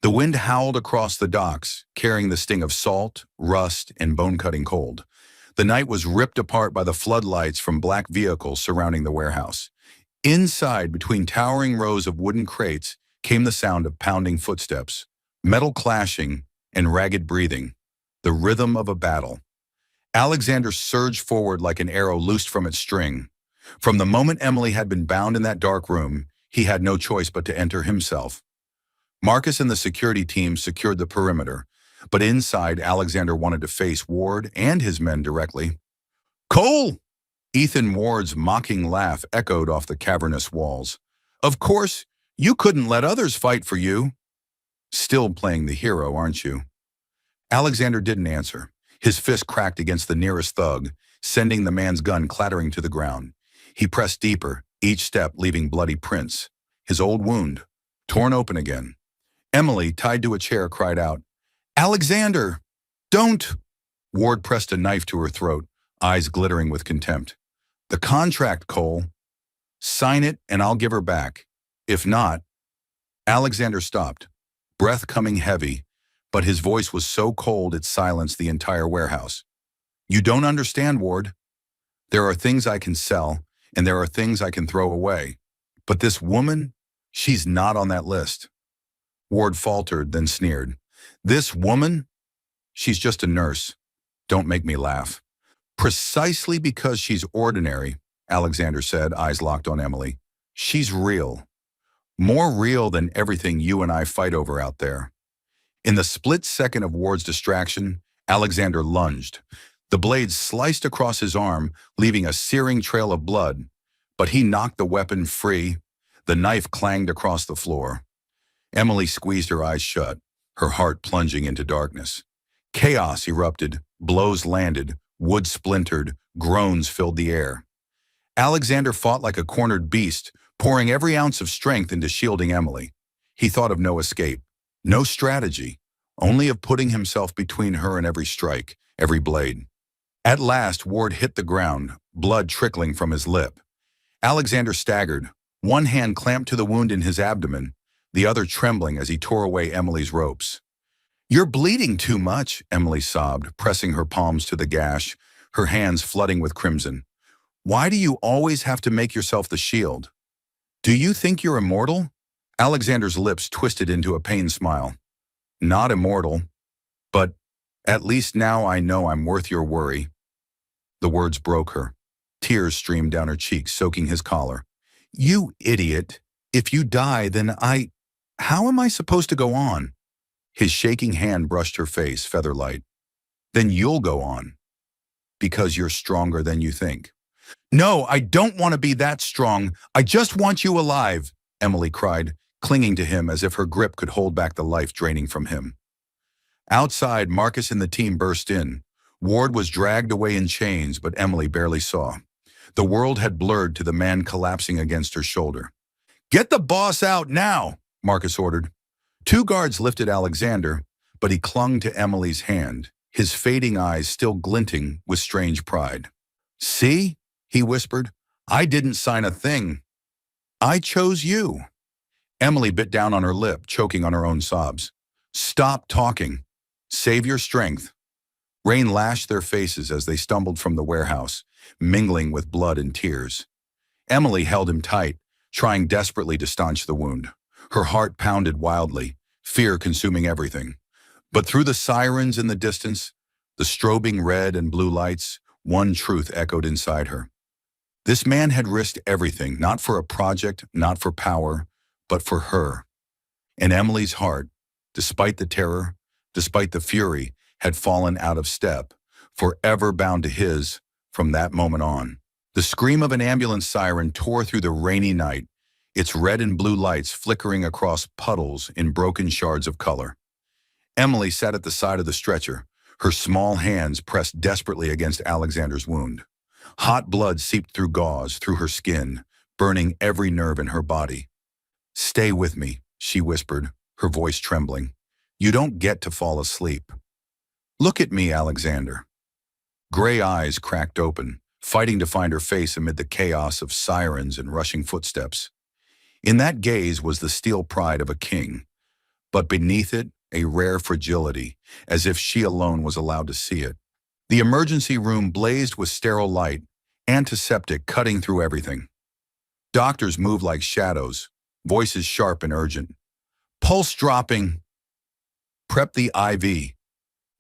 The wind howled across the docks, carrying the sting of salt, rust, and bone-cutting cold. The night was ripped apart by the floodlights from black vehicles surrounding the warehouse. Inside, between towering rows of wooden crates, came the sound of pounding footsteps, metal clashing, and ragged breathing, the rhythm of a battle. Alexander surged forward like an arrow loosed from its string. From the moment Emily had been bound in that dark room, he had no choice but to enter himself. Marcus and the security team secured the perimeter, but inside, Alexander wanted to face Ward and his men directly. Cole! Ethan Ward's mocking laugh echoed off the cavernous walls. Of course, you couldn't let others fight for you. Still playing the hero, aren't you? Alexander didn't answer. His fist cracked against the nearest thug, sending the man's gun clattering to the ground. He pressed deeper, each step leaving bloody prints. His old wound, torn open again. Emily, tied to a chair, cried out, Alexander! Don't! Ward pressed a knife to her throat, eyes glittering with contempt. The contract, Cole. Sign it and I'll give her back. If not... Alexander stopped, breath coming heavy, but his voice was so cold it silenced the entire warehouse. You don't understand, Ward. There are things I can sell, and there are things I can throw away. But this woman, she's not on that list. Ward faltered, then sneered. This woman? She's just a nurse. Don't make me laugh. Precisely because she's ordinary, Alexander said, eyes locked on Emily. She's real. More real than everything you and I fight over out there. In the split second of Ward's distraction, Alexander lunged. The blade sliced across his arm, leaving a searing trail of blood, but he knocked the weapon free. The knife clanged across the floor. Emily squeezed her eyes shut, her heart plunging into darkness. Chaos erupted, blows landed, wood splintered, groans filled the air. Alexander fought like a cornered beast, pouring every ounce of strength into shielding Emily. He thought of no escape, no strategy, only of putting himself between her and every strike, every blade. At last, Ward hit the ground, blood trickling from his lip. Alexander staggered, one hand clamped to the wound in his abdomen, the other trembling as he tore away Emily's ropes. You're bleeding too much, Emily sobbed, pressing her palms to the gash, her hands flooding with crimson. Why do you always have to make yourself the shield? Do you think you're immortal? Alexander's lips twisted into a pained smile. Not immortal, but at least now I know I'm worth your worry. The words broke her. Tears streamed down her cheeks, soaking his collar. You idiot. If you die, then How am I supposed to go on? His shaking hand brushed her face, feather-light. Then you'll go on. Because you're stronger than you think. No, I don't want to be that strong. I just want you alive, Emily cried, clinging to him as if her grip could hold back the life draining from him. Outside, Marcus and the team burst in. Ward was dragged away in chains, but Emily barely saw. The world had blurred to the man collapsing against her shoulder. Get the boss out now, Marcus ordered. Two guards lifted Alexander, but he clung to Emily's hand, his fading eyes still glinting with strange pride. See, he whispered, I didn't sign a thing. I chose you. Emily bit down on her lip, choking on her own sobs. Stop talking. Save your strength. Rain lashed their faces as they stumbled from the warehouse, mingling with blood and tears. Emily held him tight, trying desperately to staunch the wound. Her heart pounded wildly, fear consuming everything. But through the sirens in the distance, the strobing red and blue lights, one truth echoed inside her. This man had risked everything, not for a project, not for power, but for her. And Emily's heart, despite the terror, despite the fury, had fallen out of step, forever bound to his from that moment on. The scream of an ambulance siren tore through the rainy night, its red and blue lights flickering across puddles in broken shards of color. Emily sat at the side of the stretcher, her small hands pressed desperately against Alexander's wound. Hot blood seeped through gauze, through her skin, burning every nerve in her body. "Stay with me," she whispered, her voice trembling. "You don't get to fall asleep." "Look at me, Alexander." Gray eyes cracked open, fighting to find her face amid the chaos of sirens and rushing footsteps. In that gaze was the steel pride of a king, but beneath it, a rare fragility, as if she alone was allowed to see it. The emergency room blazed with sterile light, antiseptic cutting through everything. Doctors moved like shadows, voices sharp and urgent. "Pulse dropping. Prep the IV."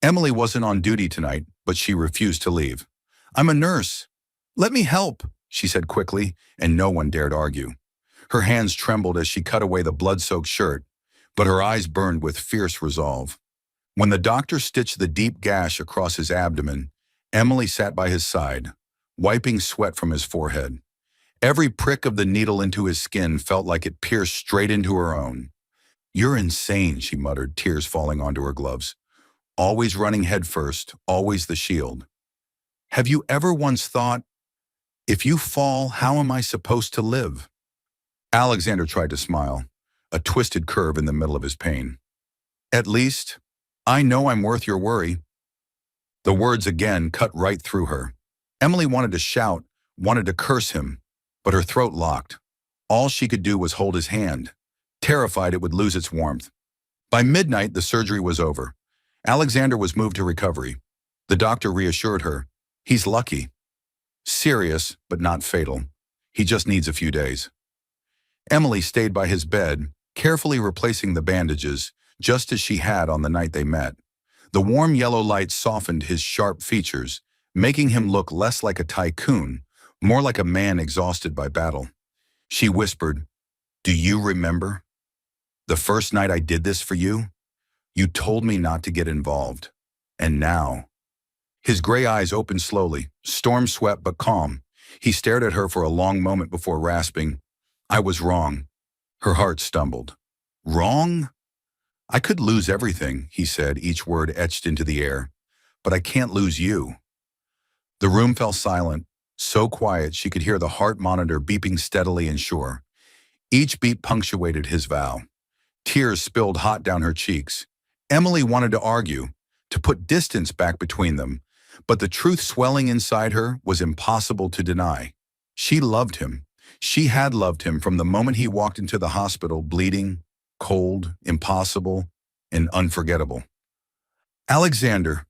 Emily wasn't on duty tonight, but she refused to leave. "I'm a nurse. Let me help," she said quickly, and no one dared argue. Her hands trembled as she cut away the blood-soaked shirt, but her eyes burned with fierce resolve. When the doctor stitched the deep gash across his abdomen, Emily sat by his side, wiping sweat from his forehead. Every prick of the needle into his skin felt like it pierced straight into her own. "You're insane," she muttered, tears falling onto her gloves. "Always running head first, always the shield. Have you ever once thought, if you fall, how am I supposed to live?" Alexander tried to smile, a twisted curve in the middle of his pain. "At least, I know I'm worth your worry." The words again cut right through her. Emily wanted to shout, wanted to curse him, but her throat locked. All she could do was hold his hand, terrified it would lose its warmth. By midnight, the surgery was over. Alexander was moved to recovery. The doctor reassured her, "He's lucky. Serious, but not fatal. He just needs a few days." Emily stayed by his bed, carefully replacing the bandages, just as she had on the night they met. The warm yellow light softened his sharp features, making him look less like a tycoon, more like a man exhausted by battle. She whispered, "Do you remember? The first night I did this for you? You told me not to get involved. And now—" His gray eyes opened slowly, storm-swept but calm. He stared at her for a long moment before rasping, "I was wrong." Her heart stumbled. "Wrong? I could lose everything," he said, each word etched into the air. "But I can't lose you." The room fell silent, so quiet she could hear the heart monitor beeping steadily and sure. Each beat punctuated his vow. Tears spilled hot down her cheeks. Emily wanted to argue, to put distance back between them, but the truth swelling inside her was impossible to deny. She loved him. She had loved him from the moment he walked into the hospital bleeding, cold, impossible, and unforgettable. "Alexander,"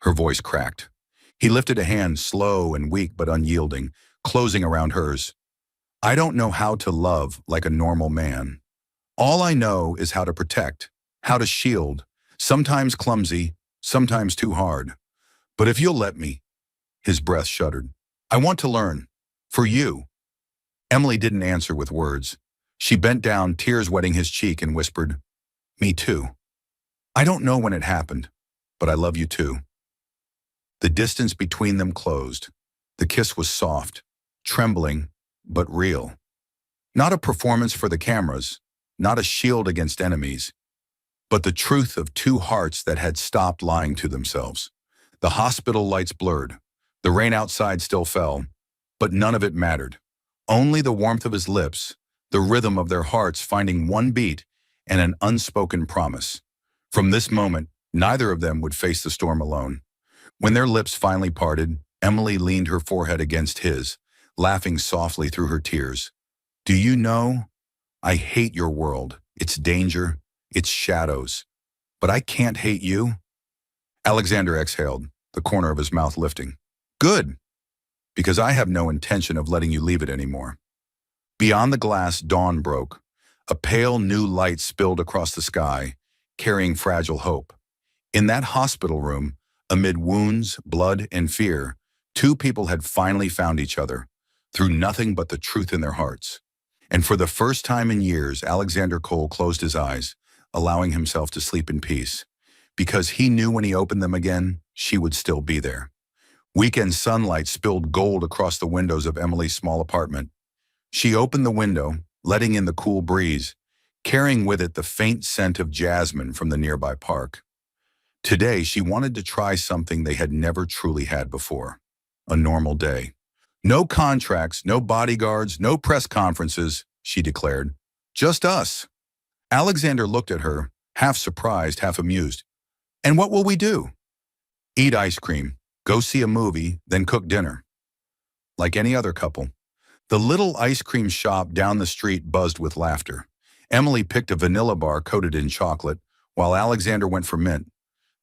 her voice cracked. He lifted a hand, slow and weak but unyielding, closing around hers. "I don't know how to love like a normal man. All I know is how to protect, how to shield, sometimes clumsy, sometimes too hard. But if you'll let me—" His breath shuddered. "I want to learn. For you." Emily didn't answer with words. She bent down, tears wetting his cheek, and whispered, "Me too. I don't know when it happened, but I love you too." The distance between them closed. The kiss was soft, trembling, but real. Not a performance for the cameras, not a shield against enemies, but the truth of two hearts that had stopped lying to themselves. The hospital lights blurred. The rain outside still fell, but none of it mattered. Only the warmth of his lips, the rhythm of their hearts finding one beat, and an unspoken promise. From this moment, neither of them would face the storm alone. When their lips finally parted, Emily leaned her forehead against his, laughing softly through her tears. "Do you know? I hate your world, its danger, its shadows. But I can't hate you." Alexander exhaled, the corner of his mouth lifting. Good, because I have no intention of letting you leave it anymore. Beyond the glass, dawn broke. A pale new light spilled across the sky, carrying fragile hope. In that hospital room, amid wounds, blood, and fear, two people had finally found each other, through nothing but the truth in their hearts. And for the first time in years, Alexander Cole closed his eyes, allowing himself to sleep in peace. Because he knew when he opened them again, she would still be there. Weekend sunlight spilled gold across the windows of Emily's small apartment. She opened the window, letting in the cool breeze, carrying with it the faint scent of jasmine from the nearby park. Today, she wanted to try something they had never truly had before. A normal day. No contracts, no bodyguards, no press conferences, she declared. Just us. Alexander looked at her, half surprised, half amused. And what will we do? Eat ice cream, go see a movie, then cook dinner. Like any other couple. The little ice cream shop down the street buzzed with laughter. Emily picked a vanilla bar coated in chocolate, while Alexander went for mint.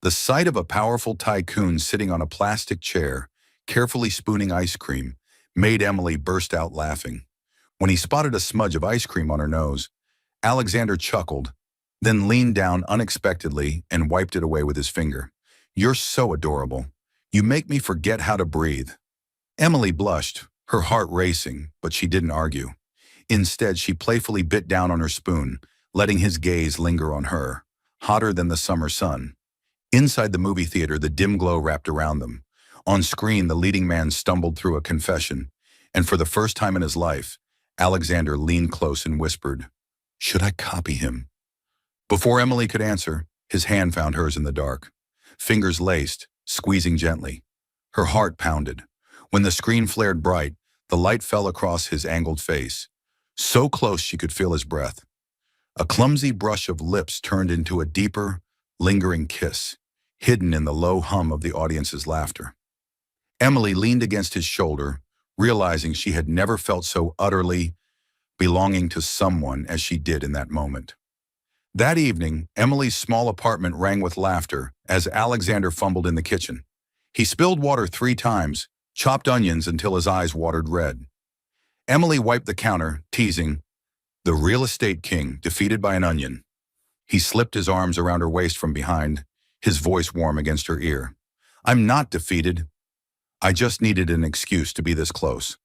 The sight of a powerful Tycoon sitting on a plastic chair, carefully spooning ice cream, made Emily burst out laughing. When he spotted a smudge of ice cream on her nose, Alexander chuckled, then leaned down unexpectedly and wiped it away with his finger. You're so adorable. You make me forget how to breathe. Emily blushed, her heart racing, but she didn't argue. Instead, she playfully bit down on her spoon, letting his gaze linger on her, hotter than the summer sun. Inside the movie theater, the dim glow wrapped around them. On screen, the leading man stumbled through a confession, and for the first time in his life, Alexander leaned close and whispered, "Should I copy him?" Before Emily could answer, his hand found hers in the dark. Fingers laced, squeezing gently. Her heart pounded. When the screen flared bright, the light fell across his angled face. So close she could feel his breath. A clumsy brush of lips turned into a deeper, lingering kiss, hidden in the low hum of the audience's laughter. Emily leaned against his shoulder, realizing she had never felt so utterly belonging to someone as she did in that moment. That evening, Emily's small apartment rang with laughter as Alexander fumbled in the kitchen. He spilled water 3 times, chopped onions until his eyes watered red. Emily wiped the counter, teasing, "The real estate king, defeated by an onion." He slipped his arms around her waist from behind, his voice warm against her ear. "I'm not defeated. I just needed an excuse to be this close."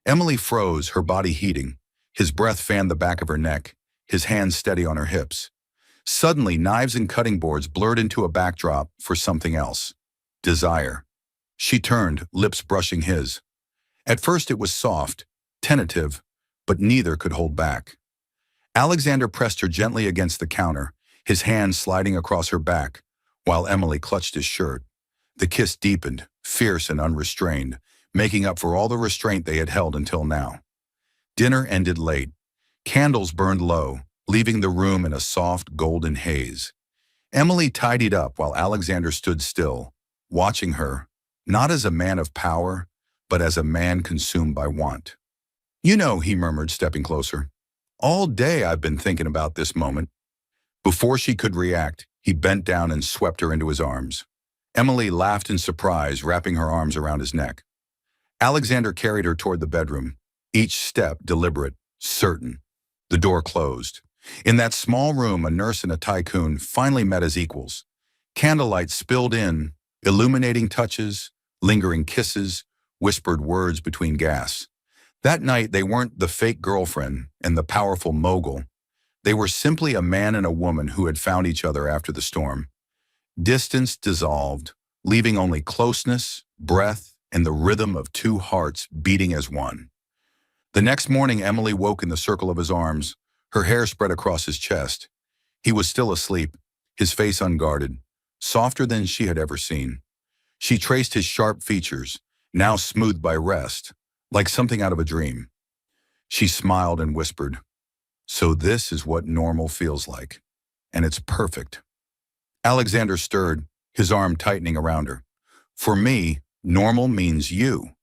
Emily froze, her body heating. His breath fanned the back of her neck, his hands steady on her hips. Suddenly, knives and cutting boards blurred into a backdrop for something else. Desire. She turned, lips brushing his. At first it was soft, tentative, but neither could hold back. Alexander pressed her gently against the counter, his hands sliding across her back, while Emily clutched his shirt. The kiss deepened, fierce and unrestrained, making up for all the restraint they had held until now. Dinner ended late. Candles burned low, leaving the room in a soft, golden haze. Emily tidied up while Alexander stood still, watching her, not as a man of power, but as a man consumed by want. "You know," he murmured, stepping closer, "all day I've been thinking about this moment." Before she could react, he bent down and swept her into his arms. Emily laughed in surprise, wrapping her arms around his neck. Alexander carried her toward the bedroom, each step deliberate, certain. The door closed. In that small room, a nurse and a Tycoon finally met as equals. Candlelight spilled in, illuminating touches, lingering kisses, whispered words between gasps. That night, they weren't the fake girlfriend and the powerful mogul. They were simply a man and a woman who had found each other after the storm. Distance dissolved, leaving only closeness, breath, and the rhythm of 2 hearts beating as one. The next morning, Emily woke in the circle of his arms, her hair spread across his chest. He was still asleep, his face unguarded, softer than she had ever seen. She traced his sharp features, now smoothed by rest, like something out of a dream. She smiled and whispered, "So this is what normal feels like, and it's perfect." Alexander stirred, his arm tightening around her. "For me, normal means you."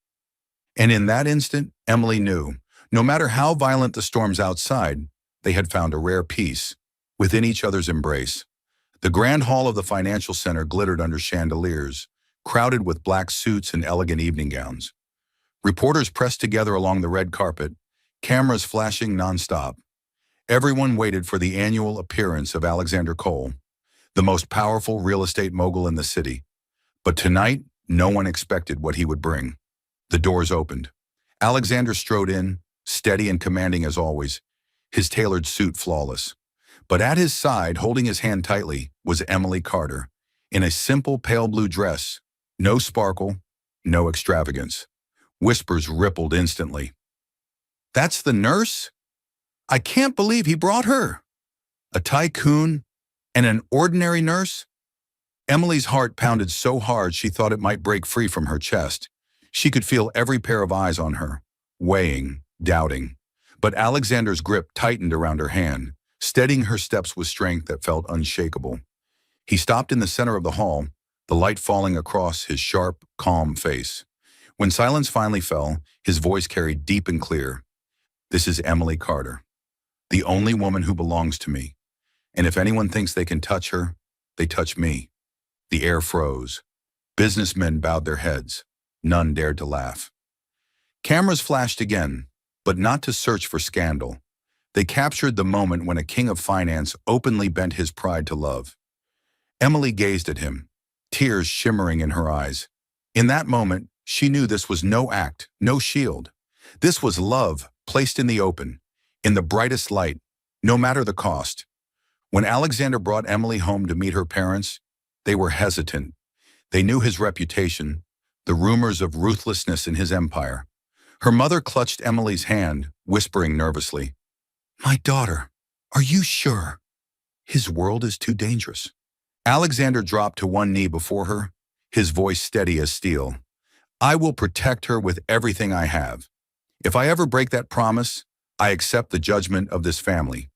And in that instant, Emily knew, no matter how violent the storms outside, they had found a rare peace within each other's embrace. The grand hall of the financial center glittered under chandeliers, crowded with black suits and elegant evening gowns. Reporters pressed together along the red carpet, cameras flashing nonstop. Everyone waited for the annual appearance of Alexander Cole, the most powerful real estate mogul in the city. But tonight, no one expected what he would bring. The doors opened. Alexander strode in, steady and commanding as always, his tailored suit flawless. But at his side, holding his hand tightly, was Emily Carter, in a simple pale blue dress. No sparkle, no extravagance. Whispers rippled instantly. "That's the nurse? I can't believe he brought her. A tycoon and an ordinary nurse?" Emily's heart pounded so hard she thought it might break free from her chest. She could feel every pair of eyes on her, weighing, doubting. But Alexander's grip tightened around her hand, steadying her steps with strength that felt unshakable. He stopped in the center of the hall, the light falling across his sharp, calm face. When silence finally fell, his voice carried deep and clear. "This is Emily Carter, the only woman who belongs to me. And if anyone thinks they can touch her, they touch me." The air froze. Businessmen bowed their heads. None dared to laugh. Cameras flashed again, but not to search for scandal. They captured the moment when a king of finance openly bent his pride to love. Emily gazed at him, tears shimmering in her eyes. In that moment, she knew this was no act, no shield. This was love placed in the open, in the brightest light, no matter the cost. When Alexander brought Emily home to meet her parents, they were hesitant. They knew his reputation, the rumors of ruthlessness in his empire. Her mother clutched Emily's hand, whispering nervously, "My daughter, are you sure? His world is too dangerous." Alexander dropped to one knee before her, his voice steady as steel. "I will protect her with everything I have. If I ever break that promise, I accept the judgment of this family."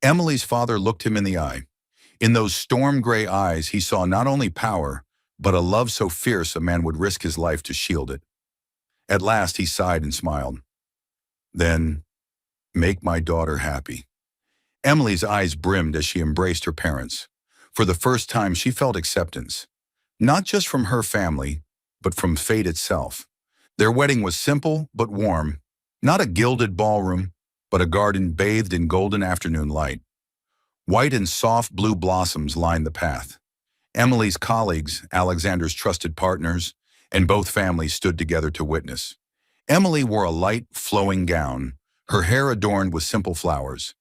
Emily's father looked him in the eye. In those storm-gray eyes, he saw not only power, but a love so fierce a man would risk his life to shield it. At last, he sighed and smiled. "Then, make my daughter happy." Emily's eyes brimmed as she embraced her parents. For the first time, she felt acceptance, not just from her family, but from fate itself. Their wedding was simple but warm, not a gilded ballroom, but a garden bathed in golden afternoon light. White and soft blue blossoms lined the path. Emily's colleagues, Alexander's trusted partners, and both families stood together to witness. Emily wore a light, flowing gown, her hair adorned with simple flowers.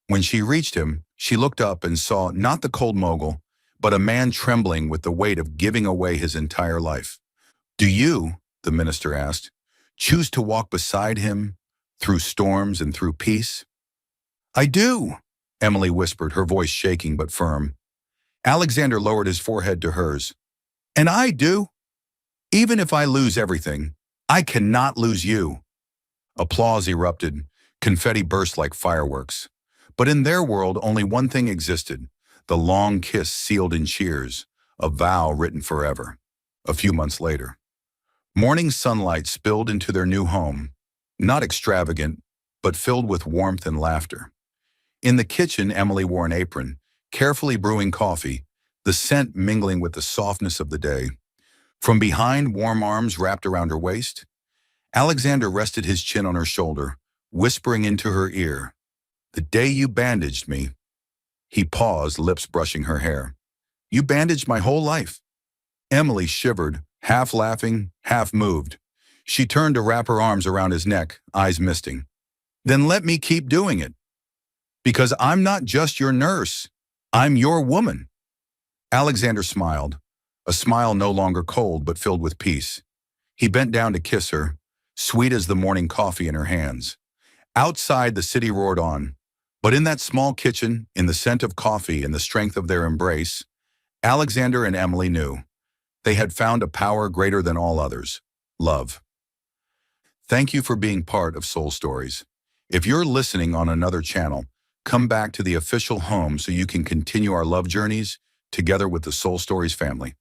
When she reached him, she looked up and saw not the cold mogul, but a man trembling with the weight of giving away his entire life. "Do you," the minister asked, "choose to walk beside him through storms and through peace?" "I do," Emily whispered, her voice shaking but firm. Alexander lowered his forehead to hers. "And I do. Even if I lose everything, I cannot lose you." Applause erupted. Confetti burst like fireworks. But in their world, only one thing existed, the long kiss sealed in cheers, a vow written forever. A few months later, morning sunlight spilled into their new home, not extravagant, but filled with warmth and laughter. In the kitchen, Emily wore an apron, carefully brewing coffee, the scent mingling with the softness of the day. From behind, warm arms wrapped around her waist, Alexander rested his chin on her shoulder, whispering into her ear, "The day you bandaged me." He paused, lips brushing her hair. "You bandaged my whole life." Emily shivered, half laughing, half moved. She turned to wrap her arms around his neck, eyes misting. "Then let me keep doing it. Because I'm not just your nurse. I'm your woman." Alexander smiled, a smile no longer cold but filled with peace. He bent down to kiss her, sweet as the morning coffee in her hands. Outside, the city roared on. But in that small kitchen, in the scent of coffee and the strength of their embrace, Alexander and Emily knew they had found a power greater than all others, love. Thank you for being part of Soul Stories. If you're listening on another channel, come back to the official home so you can continue our love journeys together with the Soul Stories family.